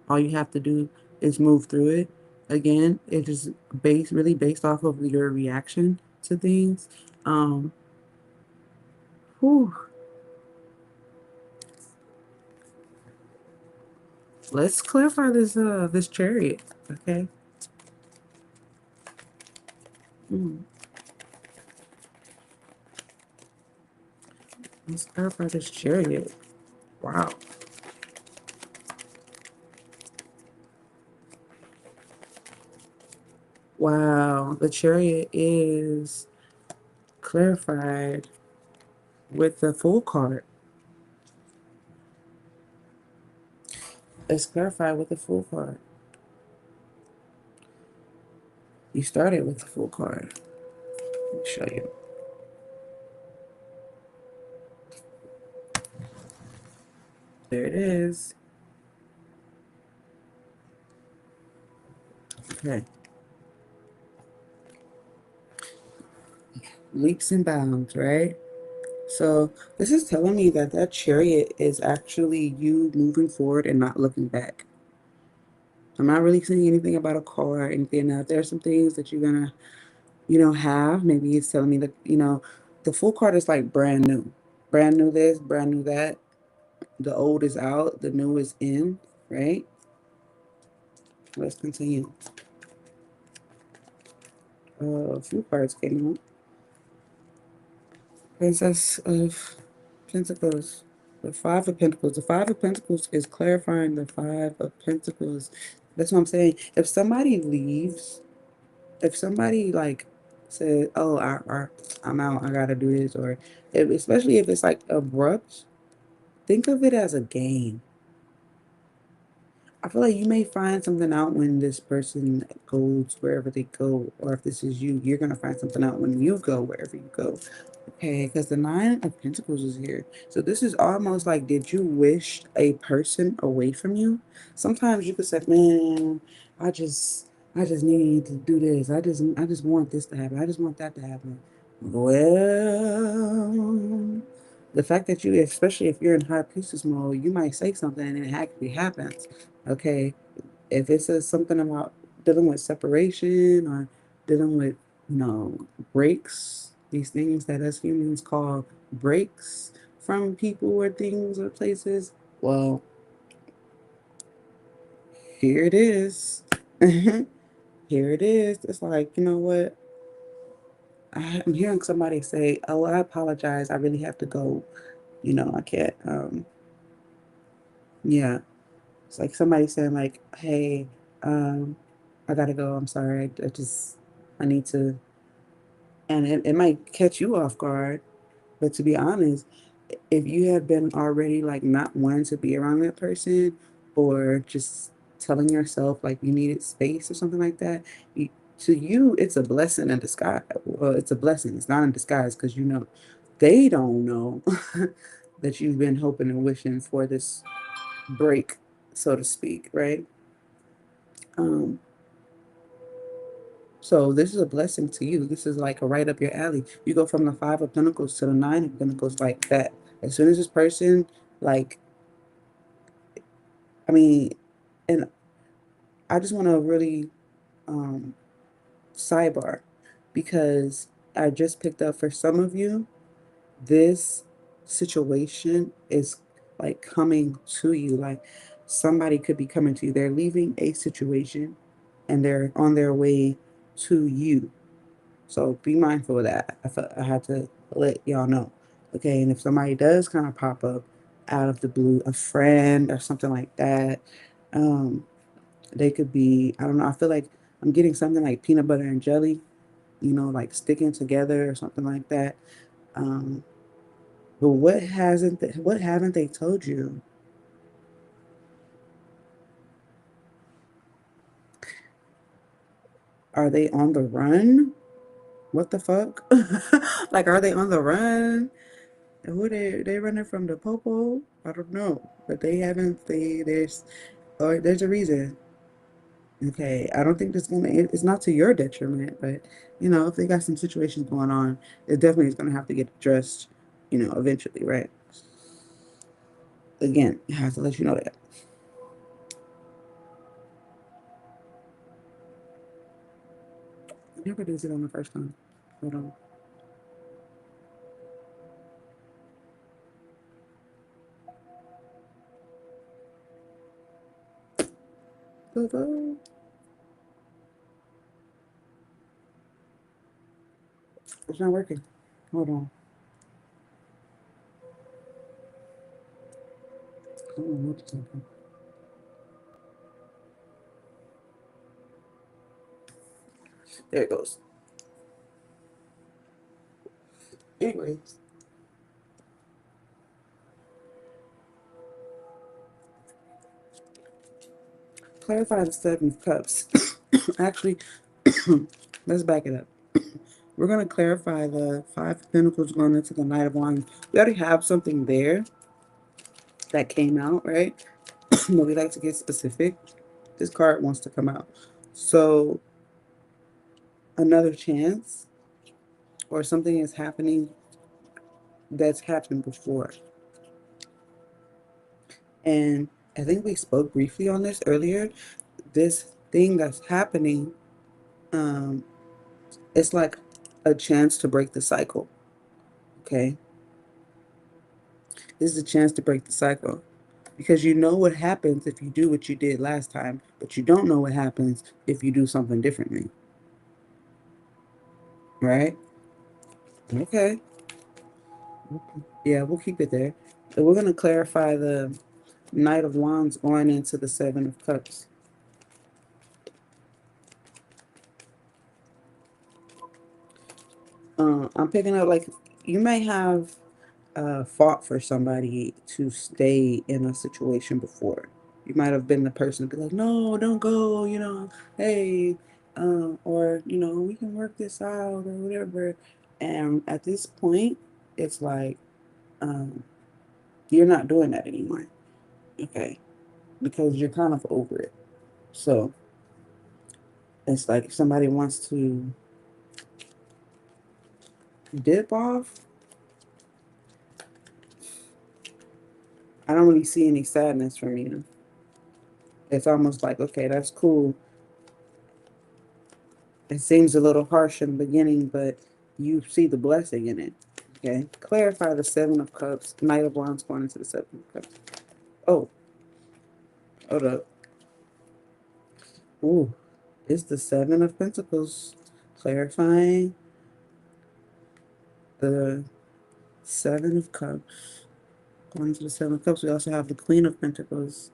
All you have to do is move through it. Again, it is really based off of your reaction to things. Um, whew. Let's clarify this chariot, okay? Mm. Let's clarify this chariot. Wow. Wow. The chariot is clarified with the Fool card. It's clarified with the Fool card. You started with the Fool card. Let me show you. There it is. Okay. Leaps and bounds, right? So this is telling me that that chariot is actually you moving forward and not looking back. I'm not really saying anything about a car or anything. Now, there are some things that you're gonna have. Maybe it's telling me that, the full card is like brand new. Brand new this, brand new that. The old is out, the new is in, right? Let's continue. A few cards came out. Princess of Pentacles. The Five of Pentacles. The Five of Pentacles is clarifying the Five of Pentacles. That's what I'm saying. If somebody leaves, if somebody like says, "Oh, I'm out. I gotta do this," or especially if it's like abrupt, think of it as a game. I feel like you may find something out when this person goes wherever they go, or if this is you, you're gonna find something out when you go wherever you go. Okay, because the Nine of Pentacles is here. So this is almost like, did you wish a person away from you? Sometimes you could say, man, I just need to do this. I just want this to happen. I just want that to happen. Well, the fact that you, especially if you're in high priestess mode, you might say something and it actually happens. Okay, if it says something about dealing with separation or dealing with, breaks, these things that us humans call breaks from people or things or places, well, here it is. Here it is. It's like, you know what? I'm hearing somebody say, "Oh, I apologize. I really have to go. I can't." Yeah. It's like somebody saying like, "Hey, um, I gotta go. I'm sorry. I need to," and it might catch you off guard. But to be honest, if you have been already like not wanting to be around that person, or just telling yourself like you needed space or something like that, to you it's a blessing in disguise. Well, it's a blessing. It's not in disguise because they don't know that you've been hoping and wishing for this break, so to speak, right? Um, So this is a blessing to you. This is like a right up your alley. You go from the Five of Pentacles to the Nine of Pentacles like that. As soon as this person, like, I mean, and I just want to really um, sidebar, because I just picked up for some of you, this situation is like coming to you. Like somebody could be coming to you. They're leaving a situation and they're on their way to you. So be mindful of that. I had to let y'all know. Okay, and if somebody does kind of pop up out of the blue, a friend or something like that, um, they could be, I don't know, I feel like I'm getting something like peanut butter and jelly, like sticking together or something like that. Um, but what haven't they told you? Are they on the run? What the fuck? Like, are they on the run? Who they running from the popo? I don't know, but they haven't. There's a reason. Okay, I don't think it's not to your detriment, but if they got some situations going on, it definitely is gonna have to get addressed, eventually, right? Again, I have to let you know that. I never did it on the first time. Hold on. It's not working. Hold on. I don't know what's happening. There it goes. Anyways, clarify the Seven of Cups. Actually, let's back it up. We're going to clarify the Five of Pentacles going into the Knight of Wands. We already have something there that came out, right? But we like to get specific. This card wants to come out. So, another chance, or something is happening that's happened before. And I think we spoke briefly on this earlier. This thing that's happening, um, It's like a chance to break the cycle. Okay. This is a chance to break the cycle. Because you know what happens if you do what you did last time, but you don't know what happens if you do something differently. Right? Okay. Yeah, we'll keep it there. So we're going to clarify the Knight of Wands going into the Seven of Cups. I'm picking up like you may have fought for somebody to stay in a situation before. You might have been the person to be like, no, don't go, hey, or, we can work this out or whatever. And at this point, it's like, um, you're not doing that anymore. Okay. Because you're kind of over it. So it's like if somebody wants to dip off, I don't really see any sadness from you. It's almost like, okay, that's cool. It seems a little harsh in the beginning, but you see the blessing in it. Okay. Clarify the Seven of Cups, Knight of Wands going into the Seven of Cups. Oh, hold up. Ooh, it's the Seven of Pentacles. Clarifying the Seven of Cups. Going into the Seven of Cups, we also have the Queen of Pentacles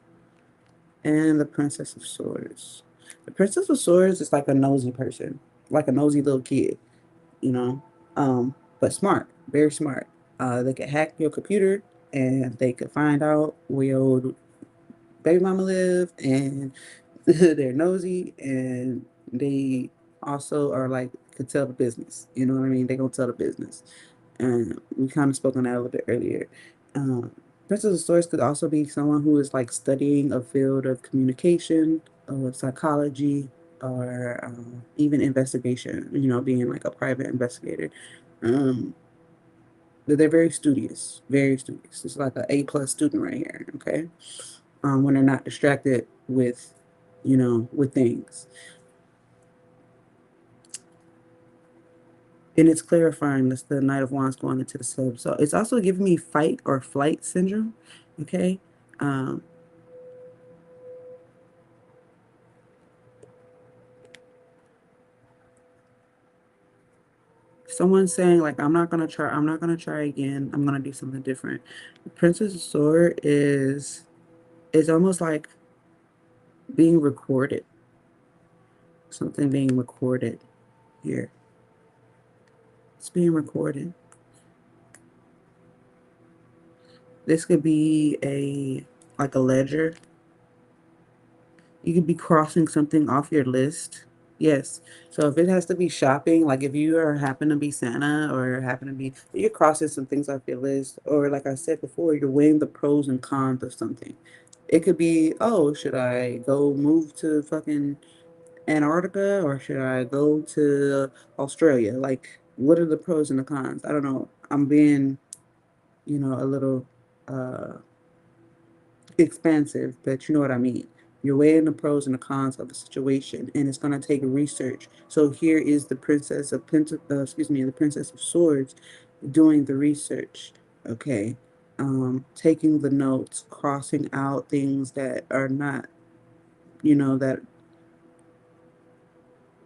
and the Princess of Swords. The Princess of Swords is like a nosy person, like a nosy little kid, you know, but smart, very smart. They could hack your computer and they could find out where your baby mama live, and they're nosy, and they also are like could tell the business. You know what I mean? They gonna tell the business, and we kind of spoke on that a little bit earlier. Um, Princess of Swords could also be someone who is like studying a field of communication, or psychology, or even investigation. Being like a private investigator. Um, but they're very studious, very studious. It's like an A+ student right here. Okay, when they're not distracted with, with things. And it's clarifying. That's the Knight of Wands going into the sub. So it's also giving me fight or flight syndrome. Okay. Um, Someone's saying like, I'm not gonna try again. I'm gonna do something different. The Princess of Sword is almost like being recorded. Something being recorded here. It's being recorded. This could be like a ledger. You could be crossing something off your list. Yes. So if it has to be shopping, like if you are happen to be Santa or happen to be, you're crossing some things off your list, or like I said before, you're weighing the pros and cons of something. It could be, oh, should I go move to fucking Antarctica or should I go to Australia? Like, what are the pros and the cons? I don't know. I'm being, a little uh expansive, but you know what I mean. You're weighing the pros and the cons of the situation, and it's going to take research. So here is the the Princess of Swords, doing the research. Okay, taking the notes, crossing out things that are not, that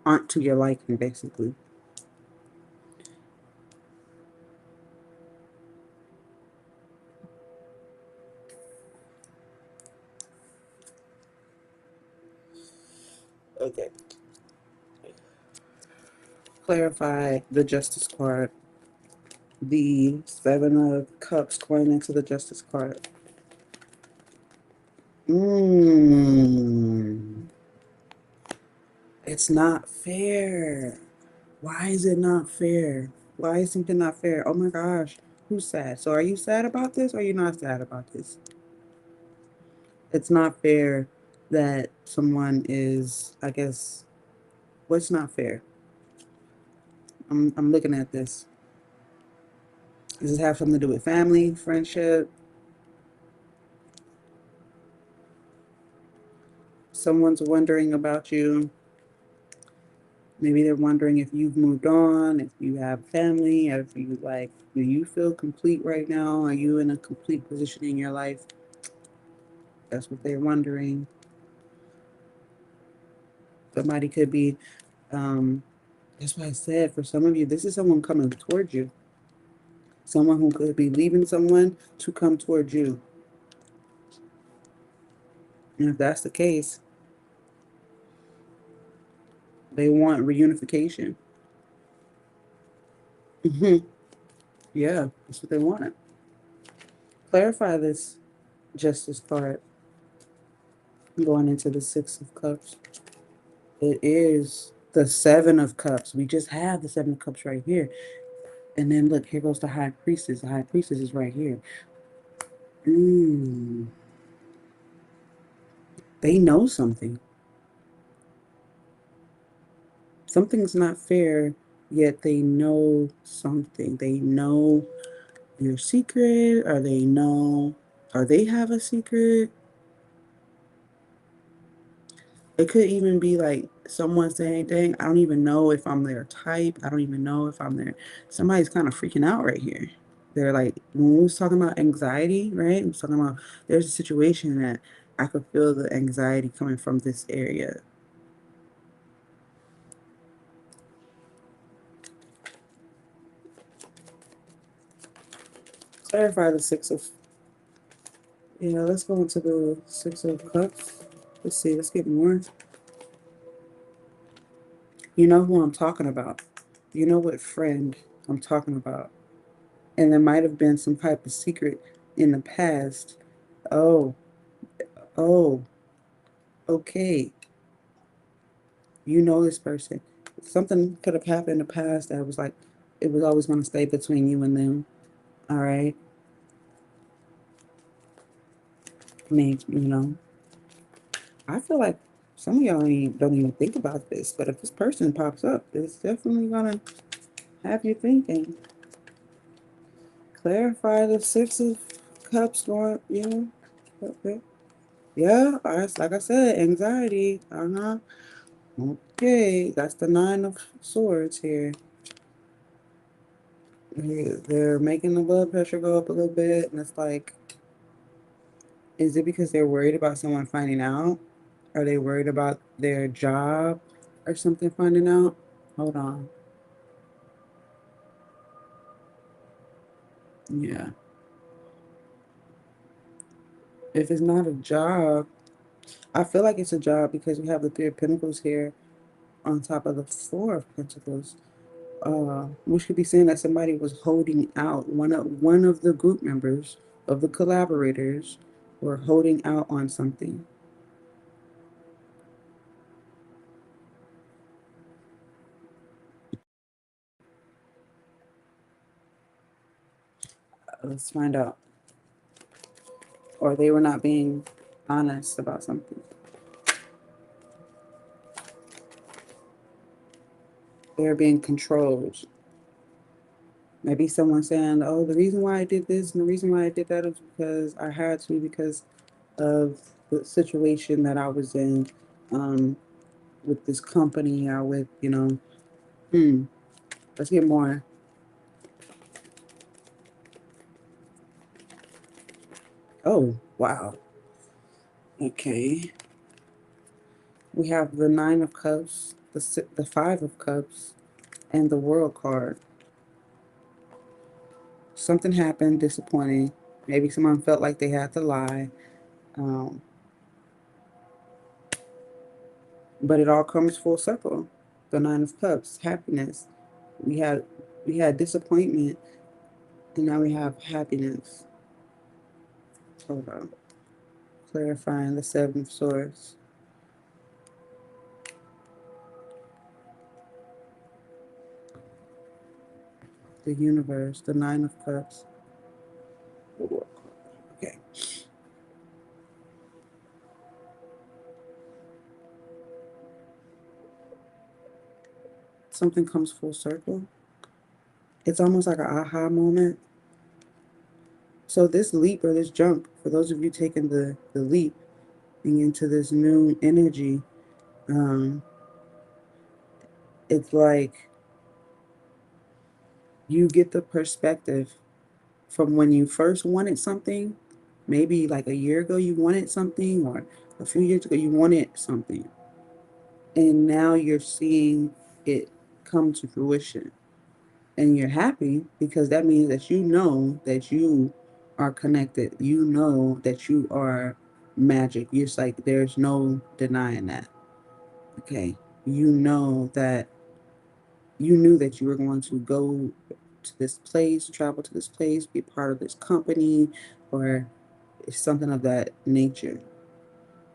aren't to your liking, basically. Okay. Clarify the Justice card. The Seven of Cups going into the Justice card. Mmm. It's not fair. Why is it not fair? Why is something not fair? Oh my gosh. Who's sad? So are you sad about this or are you not sad about this? It's not fair that someone is, I guess, what's not fair? I'm looking at this. Does it have something to do with family, friendship? Someone's wondering about you. Maybe they're wondering if you've moved on, if you have family, if you like, do you feel complete right now? Are you in a complete position in your life? That's what they're wondering. Somebody could be, um, that's why I said for some of you, this is someone coming towards you. Someone who could be leaving someone to come towards you. And if that's the case, they want reunification. Yeah, that's what they wanted. Clarify this Justice card going into the Six of Cups. It is the Seven of Cups. We just have the Seven of Cups right here. And then look, here goes the High Priestess. The High Priestess is right here. Mm, they know something. Something's not fair, yet they know something. They know your secret, or they know, or they have a secret. It could even be like someone saying, dang, I don't even know if I'm their type. I don't even know if I'm their. Somebody's kind of freaking out right here. They're like, when we was talking about anxiety, right? We was talking about there's a situation that I could feel the anxiety coming from this area. Clarify the Six of. Yeah, let's go into the Six of Cups. Let's see, let's get more. You know who I'm talking about. You know what friend I'm talking about. And there might have been some type of secret in the past. Oh, oh, okay. You know this person. Something could have happened in the past that was like, it was always going to stay between you and them. All right. I mean, I feel like some of y'all don't even think about this, but if this person pops up, it's definitely going to have you thinking. Clarify the Six of Cups going, okay. Yeah, like I said, anxiety. Uh-huh. Okay, that's the Nine of Swords here. They're making the blood pressure go up a little bit, and it's like, is it because they're worried about someone finding out? Are they worried about their job or something finding out? Hold on. Yeah. If it's not a job, I feel like it's a job because we have the Three of Pentacles here on top of the Four of Pentacles. Which could be saying that somebody was holding out. One of the group members of the collaborators were holding out on something. Let's find out. Or they were not being honest about something. They were being controlled. Maybe someone saying, "Oh, the reason why I did this and the reason why I did that is because I had to because of the situation that I was in um, with this company or with, hmm, let's get more. Oh, wow. Okay. We have the Nine of Cups, the Five of Cups, and the World card. Something happened disappointing. Maybe someone felt like they had to lie. Um, but it all comes full circle. The Nine of Cups, happiness. We had we had disappointment, and now we have happiness. Hold on. Clarifying the Seven of Swords. The universe, the Nine of Cups. Okay. Something comes full circle. It's almost like an aha moment. So this leap or this jump, for those of you taking the leap into this new energy, um, It's like you get the perspective from when you first wanted something, maybe like a year ago you wanted something, or a few years ago you wanted something, and now you're seeing it come to fruition. And you're happy because that means that you know that you are connected. You know that you are magic. It's like there's no denying that. Okay. You know that you knew that you were going to go to this place, travel to this place, be part of this company, or something of that nature.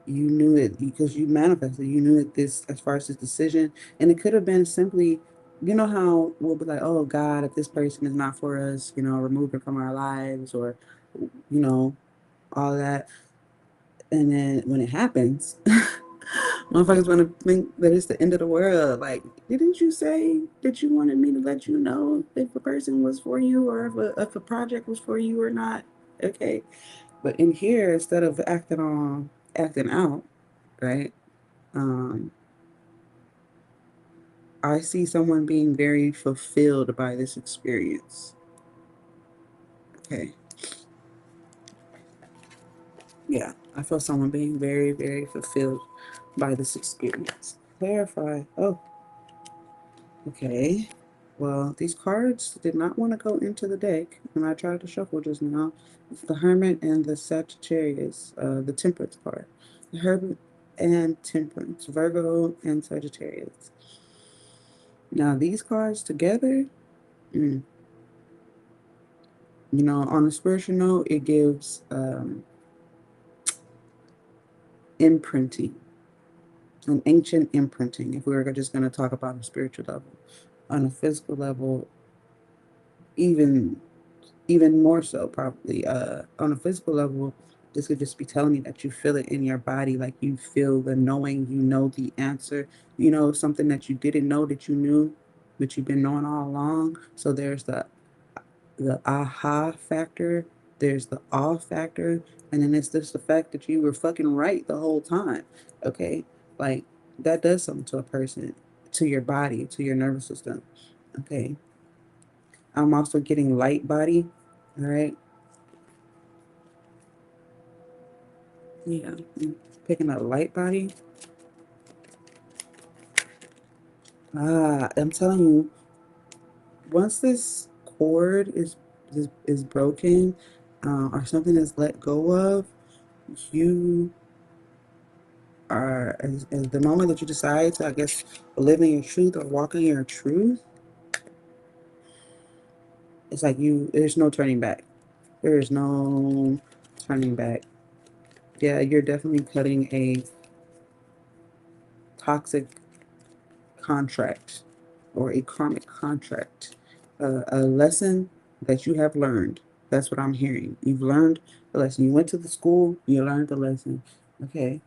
You knew it because you manifested. You knew that this, as far as this decision, and it could have been simply, you know, how we'll be like, oh God, if this person is not for us, you know, remove it from our lives, or, you know, all that. And then when it happens, motherfuckers want to think that it's the end of the world. Like, didn't you say that you wanted me to let you know if a person was for you, or if a project was for you or not? Okay. But in here, instead of acting out, right? Um, I see someone being very fulfilled by this experience. Okay. Yeah. I feel someone being very, very fulfilled by this experience. Clarify. Oh, okay. Well, these cards did not want to go into the deck when I tried to shuffle just now. It's the Hermit and the Sagittarius, the Temperance card. The Hermit and Temperance, Virgo and Sagittarius. Now, these cards together, mm, you know, on a spiritual note, it gives imprinting, an ancient imprinting, if we were just going to talk about a spiritual level. On a physical level, even even more so probably on a physical level, this could just be telling me that you feel it in your body, like you feel the knowing, you know the answer, you know something that you didn't know that you knew, but you've been knowing all along. So there's the aha factor, there's the awe factor, and then it's just the fact that you were fucking right the whole time. Okay, like that does something to a person, to your body, to your nervous system. Okay, I'm also getting light body. All right, yeah, I'm picking up light body. I'm telling you, once this cord is broken, or something is let go of, you are, as the moment that you decide to, I guess, live in your truth or walk in your truth, it's like there's no turning back. There is no turning back. Yeah, you're definitely cutting a toxic contract or a karmic contract, a lesson that you have learned. That's what I'm hearing. You've learned the lesson. You went to the school, you learned the lesson. Okay,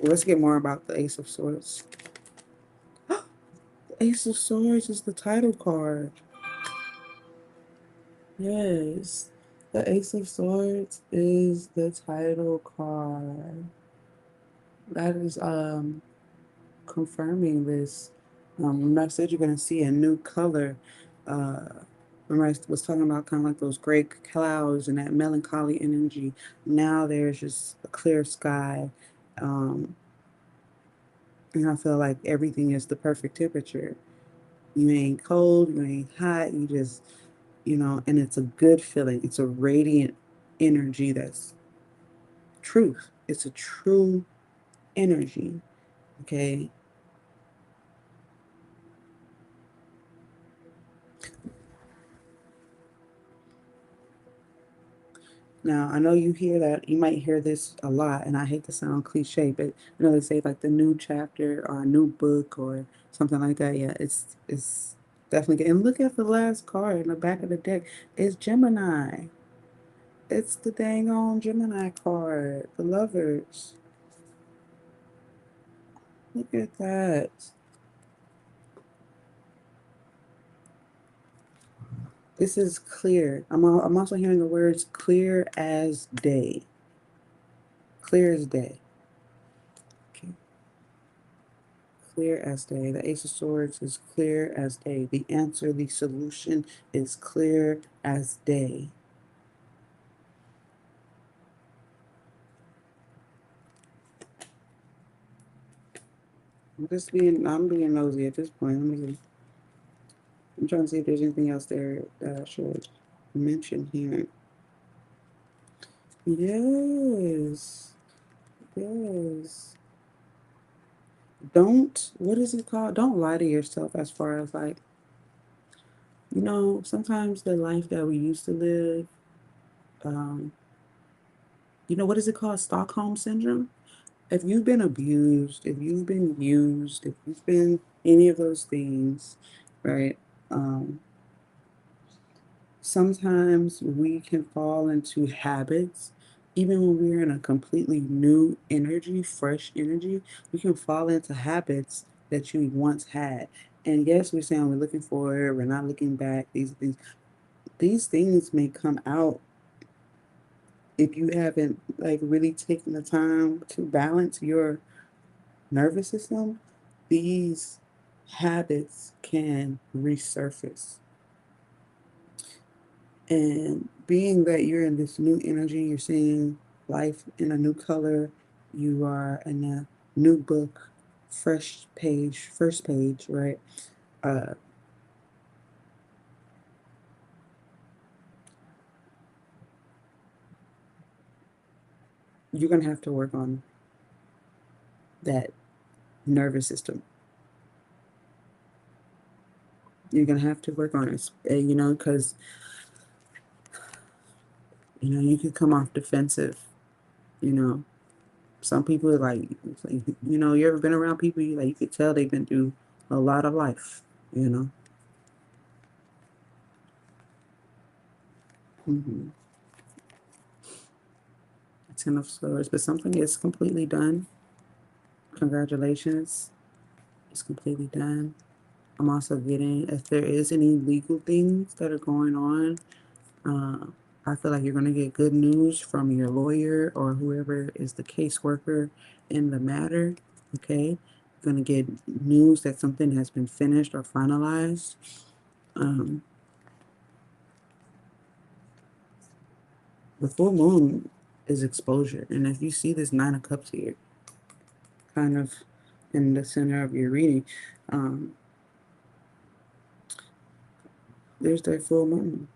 let's get more about the Ace of Swords. The Ace of Swords is the title card. Yes, the Ace of Swords is the title card. That is confirming this. Remember I said you're gonna see a new color. Uh, remember I was talking about kind of like those gray clouds and that melancholy energy. Now there's just a clear sky, um, and I feel like everything is the perfect temperature. You ain't cold, you ain't hot, you just, you know, and it's a good feeling. It's a radiant energy that's truth. It's a true energy. Okay. Now, I know you hear that, you might hear this a lot, and I hate to sound cliche, but you know, they say like the new chapter or a new book or something like that. Yeah, it's definitely good. And look at the last card in the back of the deck. It's Gemini. It's the dang on Gemini card. The lovers. Look at that. This is clear. I'm also hearing the words clear as day. Clear as day. clear as day. The Ace of Swords is clear as day. The answer, the solution is clear as day. I'm being nosy at this point. I'm trying to see if there's anything else there that I should mention here. Yes. Yes. What is it called? Don't lie to yourself as far as like, sometimes the life that we used to live, um, what is it called? Stockholm syndrome? If you've been abused, if you've been used, if you've been any of those things, right? Um, Sometimes we can fall into habits, even when we're in a completely new energy, fresh energy, we can fall into habits that you once had. And yes, we're saying we're looking forward, we're not looking back, these things may come out if you haven't like really taken the time to balance your nervous system. These habits can resurface. And being that you're in this new energy, you're seeing life in a new color, you are in a new book, fresh page, first page, right? Uh, you're going to have to work on that nervous system. You're going to have to work on it, because, you could come off defensive, you know. Some people are like, you ever been around people, you could tell they've been through a lot of life, you know. Mm-hmm. Ten of Swords, but something is completely done. Congratulations, it's completely done. I'm also getting, if there is any legal things that are going on, uh, I feel like you're going to get good news from your lawyer or whoever is the caseworker in the matter. Okay, you're going to get news that something has been finished or finalized. Um, the full moon is exposure, and if you see this Nine of Cups here, kind of in the center of your reading, um, there's that full moon.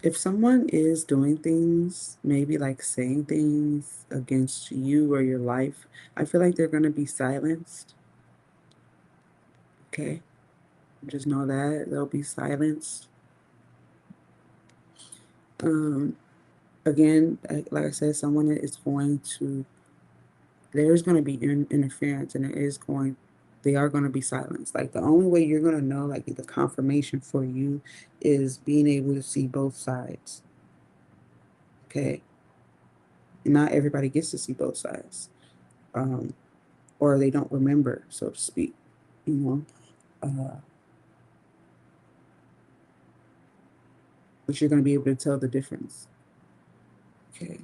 If someone is doing things, maybe like saying things against you or your life, I feel like they're going to be silenced. Okay. Just know that they'll be silenced. Um, Again, like I said, someone is going to, there's going to be interference and they are going to be silenced. Like the only way you're going to know, like the confirmation for you is being able to see both sides. Okay. Not everybody gets to see both sides. Um, or they don't remember, so to speak. You know, uh, but you're going to be able to tell the difference. Okay.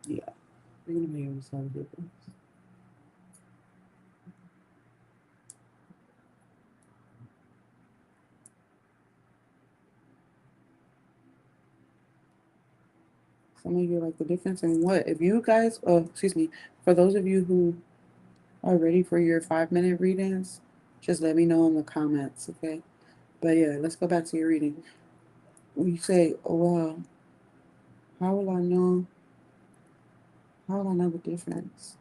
Yeah. You're going to be able to tell the difference. Some of you like the difference in what? If you guys, excuse me, for those of you who are ready for your 5-minute readings, just let me know in the comments, okay? But yeah, let's go back to your reading. When you say, oh, wow, how will I know? How will I know the difference?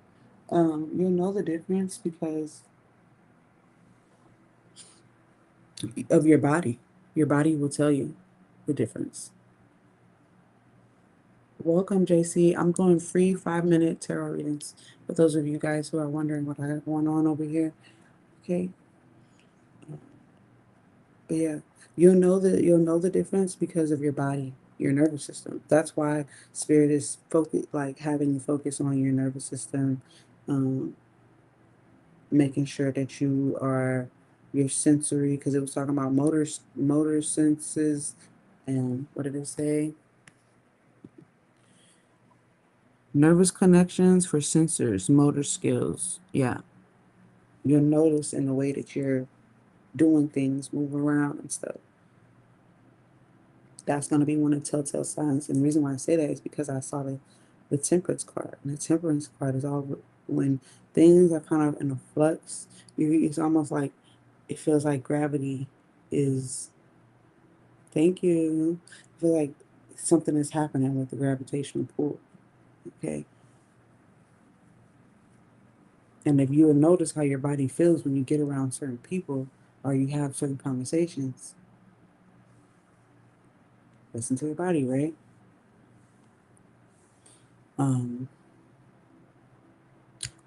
You'll know the difference because of your body. Your body will tell you the difference. Welcome, JC. I'm going free 5-minute tarot readings for those of you guys who are wondering what I have going on over here. Okay. But yeah, you'll know the difference because of your body, your nervous system. That's why spirit is focus like having you focus on your nervous system, um, making sure that you are your sensory, because it was talking about motor senses, and what did it say? Nervous connections for sensors, motor skills. Yeah. You'll notice in the way that you're doing things, move around and stuff. That's going to be one of the telltale signs. And the reason why I say that is because I saw the temperance card. And the temperance card is all when things are kind of in a flux. It's almost like it feels like gravity is. Thank you. I feel like something is happening with the gravitational pull. Okay. And if you will notice how your body feels when you get around certain people or you have certain conversations, listen to your body, right? Um,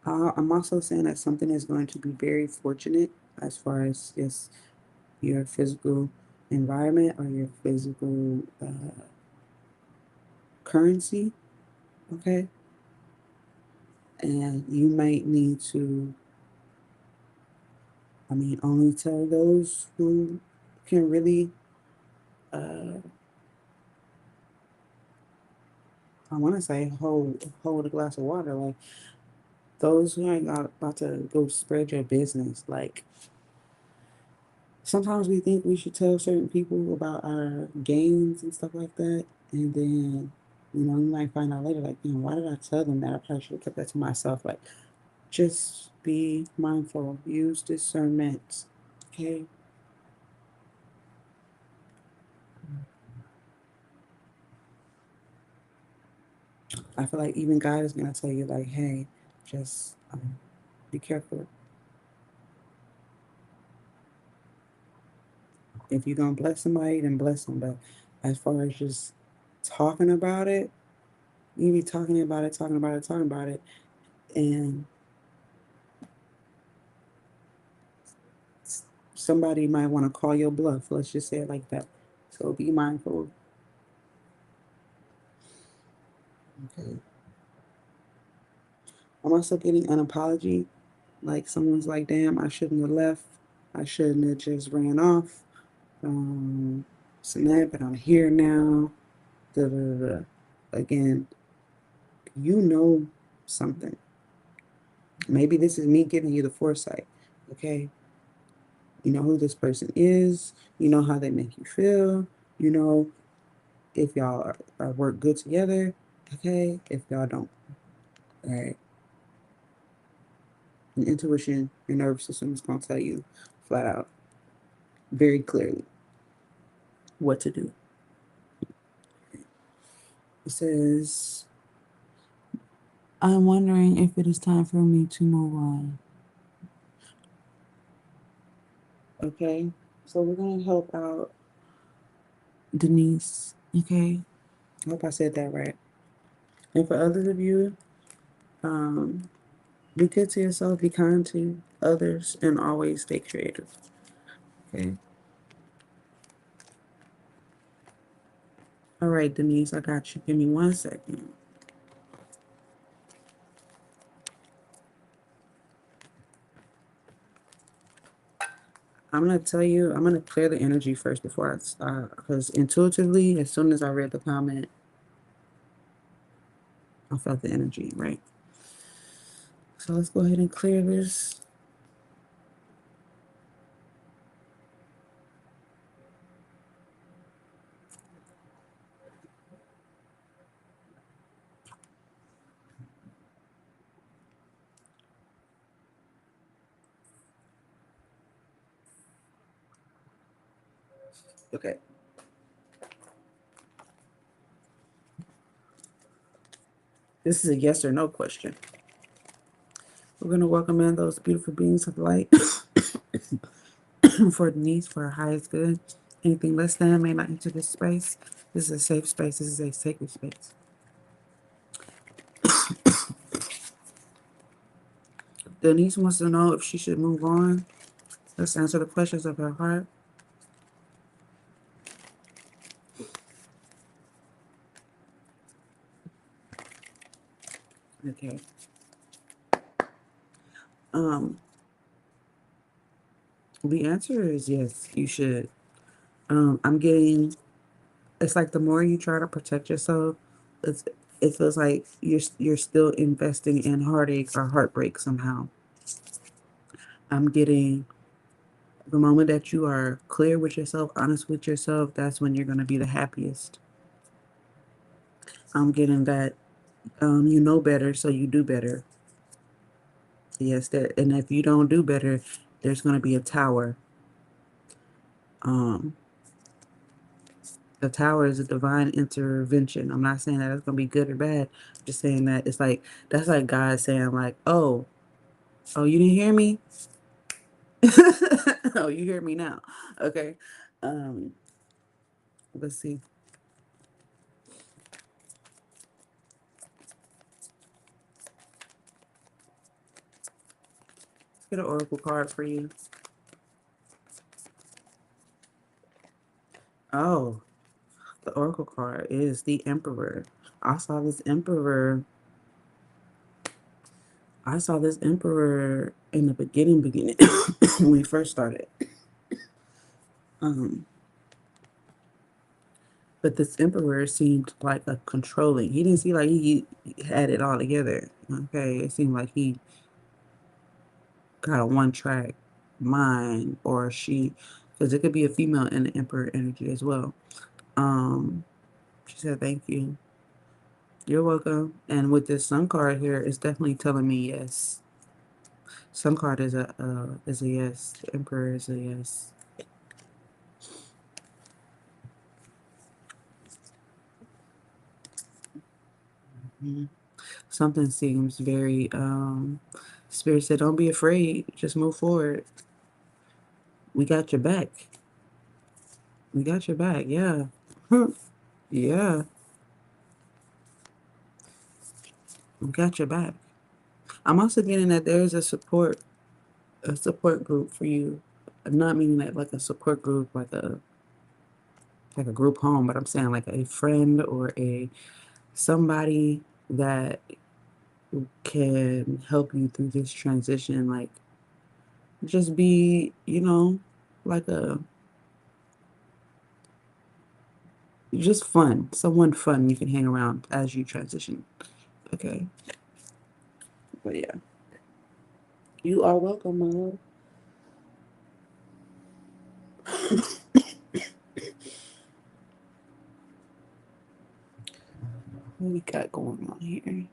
I'm also saying that something is going to be very fortunate as far as just your physical environment or your physical currency, okay? And you might need to, only tell those who can really, uh, I want to say, hold a glass of water. Like those who ain't about to go spread your business. Like sometimes we think we should tell certain people about our gains and stuff like that, and then you might find out later, like, why did I tell them that? I probably should have kept that to myself. Like, just be mindful, use discernment, okay? I feel like even God is gonna tell you, like, hey, just be careful. If you're gonna bless somebody, then bless them. But as far as just talking about it, you be talking about it, talking about it, talking about it, and somebody might want to call your bluff. Let's just say it like that. So be mindful. Okay. I'm also getting an apology. Like someone's like, damn, I shouldn't have left. I shouldn't have just ran off. Snap, but I'm here now. Da, da, da, da. Again, you know something. Maybe this is me giving you the foresight. Okay. You know who this person is. You know how they make you feel. You know if y'all are work good together. Okay. If y'all don't. All right. And intuition, your nervous system is going to tell you flat out, very clearly, what to do. It says, I'm wondering if it is time for me to move on. Okay. So we're going to help out Denise. Okay. I hope I said that right. And for others of you, um, be good to yourself, be kind to others, and always stay creative. Okay. All right, Denise, I got you. Give me 1 second. I'm going to tell you, I'm going to clear the energy first before I start. Because intuitively, as soon as I read the comment, I felt the energy, right? So let's go ahead and clear this. Okay. This is a yes or no question. We're going to welcome in those beautiful beings of light for Denise, for her highest good. Anything less than may not enter this space. This is a safe space. This is a sacred space. Denise wants to know if she should move on. Let's answer the questions of her heart. Okay. Um, the answer is yes, you should. I'm getting, it's like the more you try to protect yourself, it's It feels like you're still investing in heartache or heartbreak somehow. I'm getting the moment that you are clear with yourself, honest with yourself, that's when you're going to be the happiest. I'm getting that you know better, so you do better. Yes, that, and if you don't do better, there's going to be a tower. Um, the tower is a divine intervention. I'm not saying that it's going to be good or bad. I'm just saying that it's like that's like God saying like, oh, you didn't hear me? Oh, you hear me now? Okay. Um, let's see. Let's get an oracle card for you. Oh, the oracle card is the Emperor. I saw this Emperor. I saw this Emperor in the beginning when we first started. Um, but this Emperor seemed like a controlling. He didn't seem like he had it all together. Okay, it seemed like he got a one track mind or she, because it could be a female in the Emperor energy as well. Um, she said, "Thank you. You're welcome." And with this Sun card here, it's definitely telling me yes. Sun card is a yes. The Emperor is a yes. Mhm. Something seems very Spirit said, "Don't be afraid. Just move forward. We got your back. We got your back." Yeah. Yeah. We got your back. I'm also getting that there's a support group for you. I'm not meaning that like a support group, like a group home, but I'm saying like a friend or a somebody that can help you through this transition. Like just be, like a just fun, someone fun you can hang around as you transition. Okay, but yeah, you are welcome, my love. What we got going on here?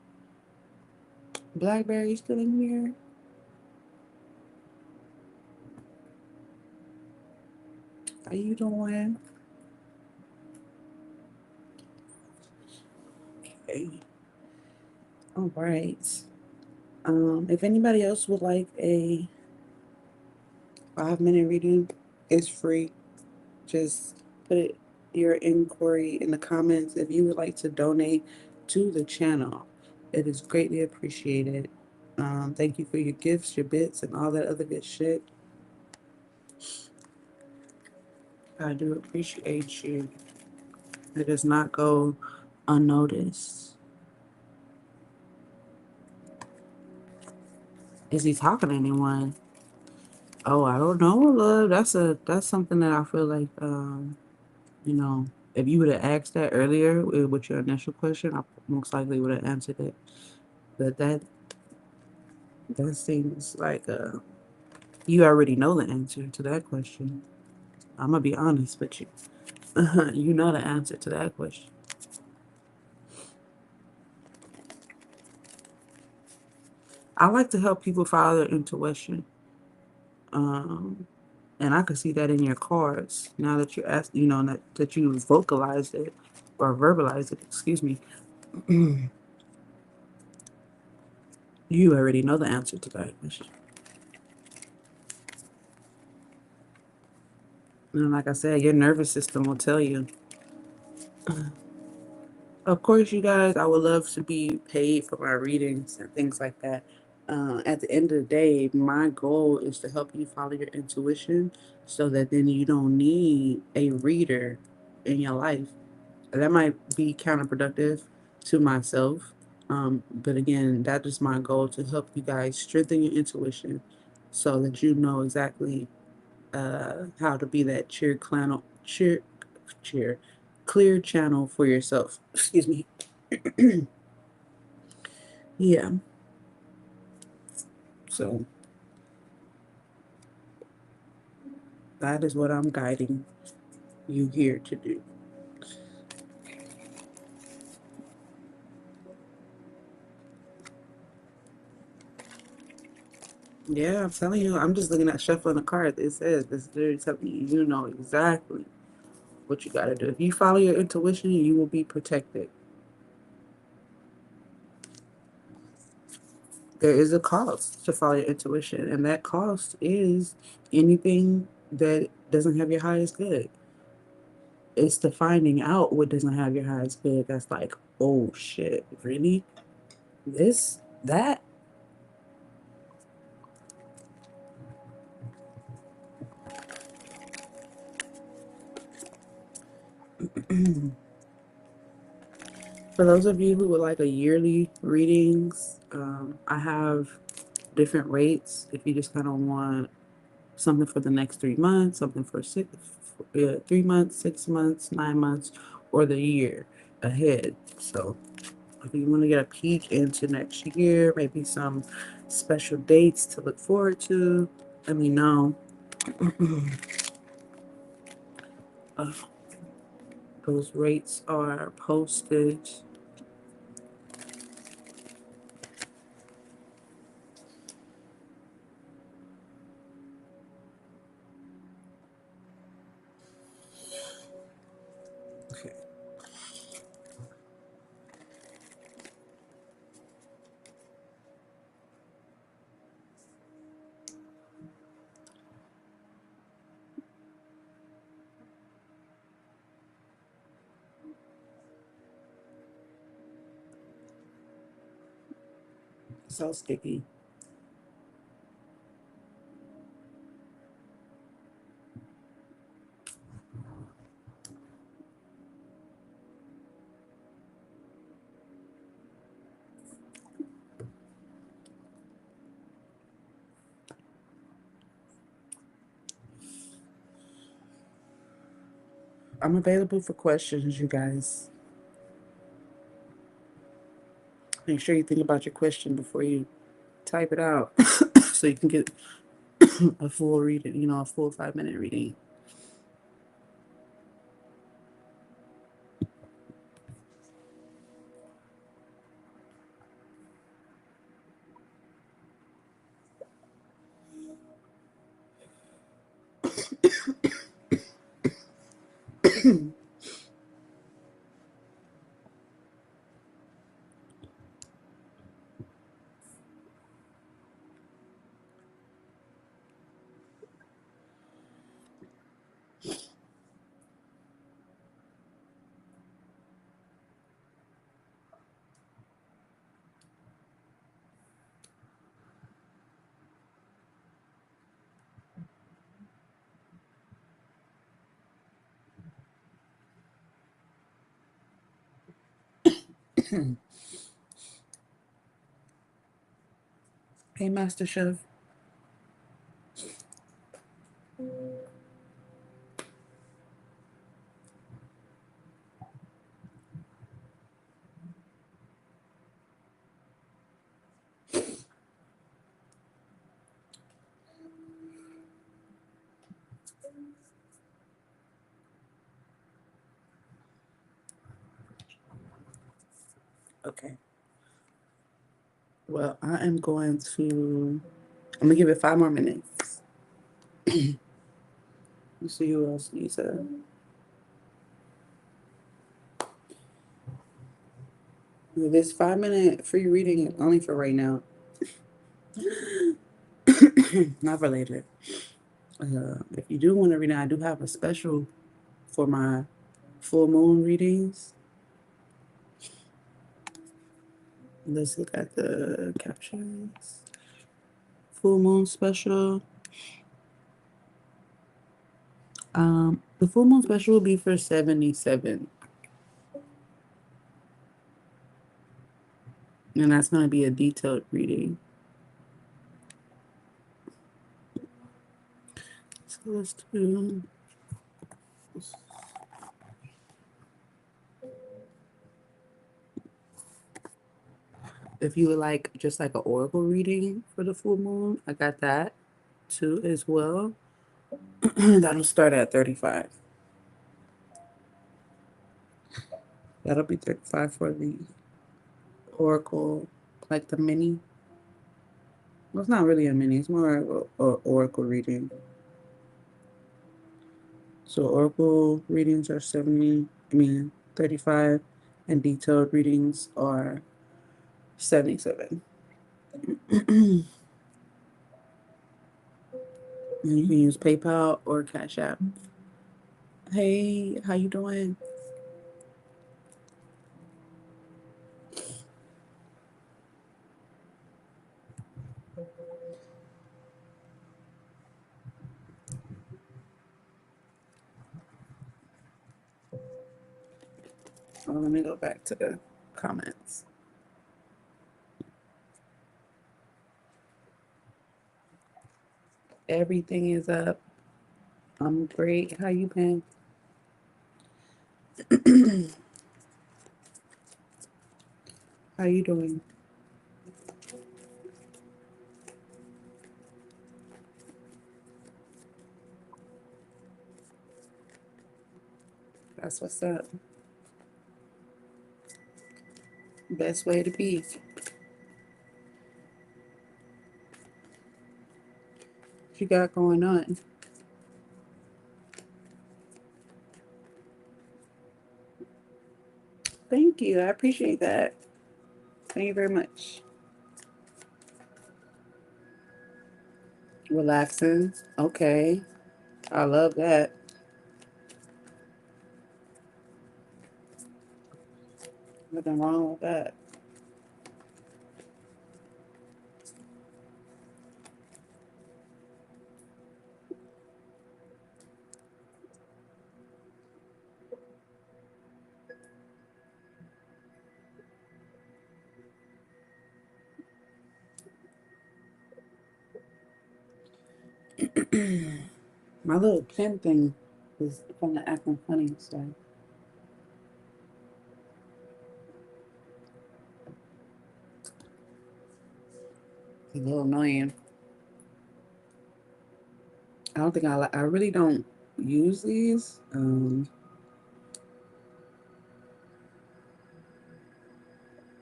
Blackberry still in here? How you doing? Okay. All right. If anybody else would like a 5 minute reading, it's free. Just put your inquiry in the comments if you would like to donate to the channel. It is greatly appreciated. Thank you for your gifts, your bits, and all that other good shit. I do appreciate you. It does not go unnoticed. Is he talking to anyone? Oh, I don't know, love. That's something that I feel like you know, if you would have asked that earlier with your initial question, I most likely would have answered it. But that seems like you already know the answer to that question. I'm gonna be honest with you. You know the answer to that question. I like to help people follow their intuition. Um, and I could see that in your cards. Now that you asked, that you vocalized it or verbalized it, excuse me, you already know the answer to that question. And like I said, your nervous system will tell you. Of course, you guys, I would love to be paid for my readings and things like that. At the end of the day, my goal is to help you follow your intuition so that then you don't need a reader in your life. That might be counterproductive to myself. But again, that is my goal to help you guys strengthen your intuition so that you know exactly how to be that cheer, clear channel for yourself. Excuse me. Yeah. So that is what I'm guiding you here to do. Yeah, I'm telling you, I'm just looking at shuffling the card. It says it's literally telling you, you know exactly what you got to do. If you follow your intuition, you will be protected. There is a cost to follow your intuition, and that cost is anything that doesn't have your highest good. It's the finding out what doesn't have your highest good that's like, oh shit, really? This, that? For those of you who would like a yearly readings, I have different rates. If you just kind of want something for the next 3 months, something for 3 months, 6 months, 9 months, or the year ahead. So if you want to get a peek into next year, maybe some special dates to look forward to, let me know. uh, those rates are posted. Okay. So sticky. I'm available for questions, you guys. Make sure you think about your question before you type it out so you can get a full reading, a full 5 minute reading. Hey, Master Chef. Okay. Well, I'm gonna give it 5 more minutes. Let's see who else needs a. This 5 minute free reading is only for right now, not for later. If you do want to read it, I do have a special for my full moon readings. Let's look at the captions. Full moon special. The full moon special will be for 77, and that's going to be a detailed reading. So let's do. If you would like just like an oracle reading for the full moon, I got that too as well. That'll start at 35. That'll be 35 for the oracle, like the mini. Well, it's not really a mini, it's more of a oracle reading. So oracle readings are 35, and detailed readings are 77. And you can use PayPal or Cash App. Hey, how you doing? Oh, let me go back to the comments. Everything is up. I'm great. How you been? How you doing? That's what's up. Best way to be. What you got going on? Thank you. I appreciate that. Thank you very much. Relaxing. Okay. I love that. Nothing wrong with that. My little pen thing is kind of acting funny, so it's a little annoying. I don't think I really don't use these.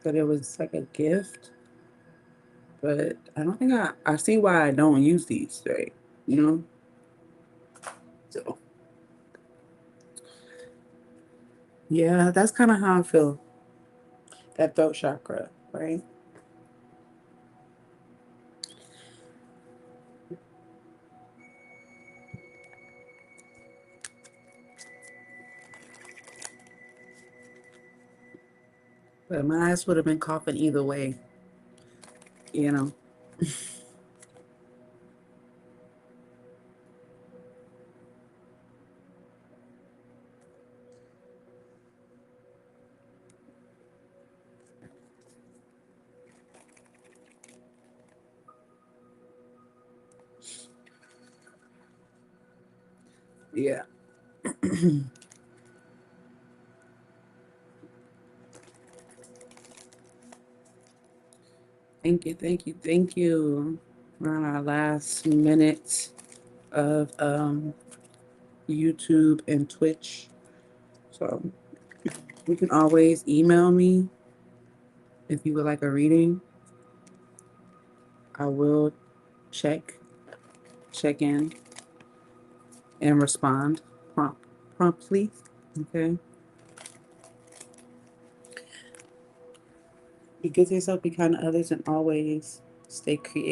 But it was like a gift. But I don't think I see why I don't use these, right? You know? So yeah, that's kind of how I feel. That throat chakra, right? But my ass would have been coughing either way, you know? Yeah. Thank you, thank you, thank you. We're on our last minute of YouTube and Twitch. So you can always email me if you would like a reading. I will check in and respond promptly. Okay. Be good to yourself, be kind to others, and always stay creative.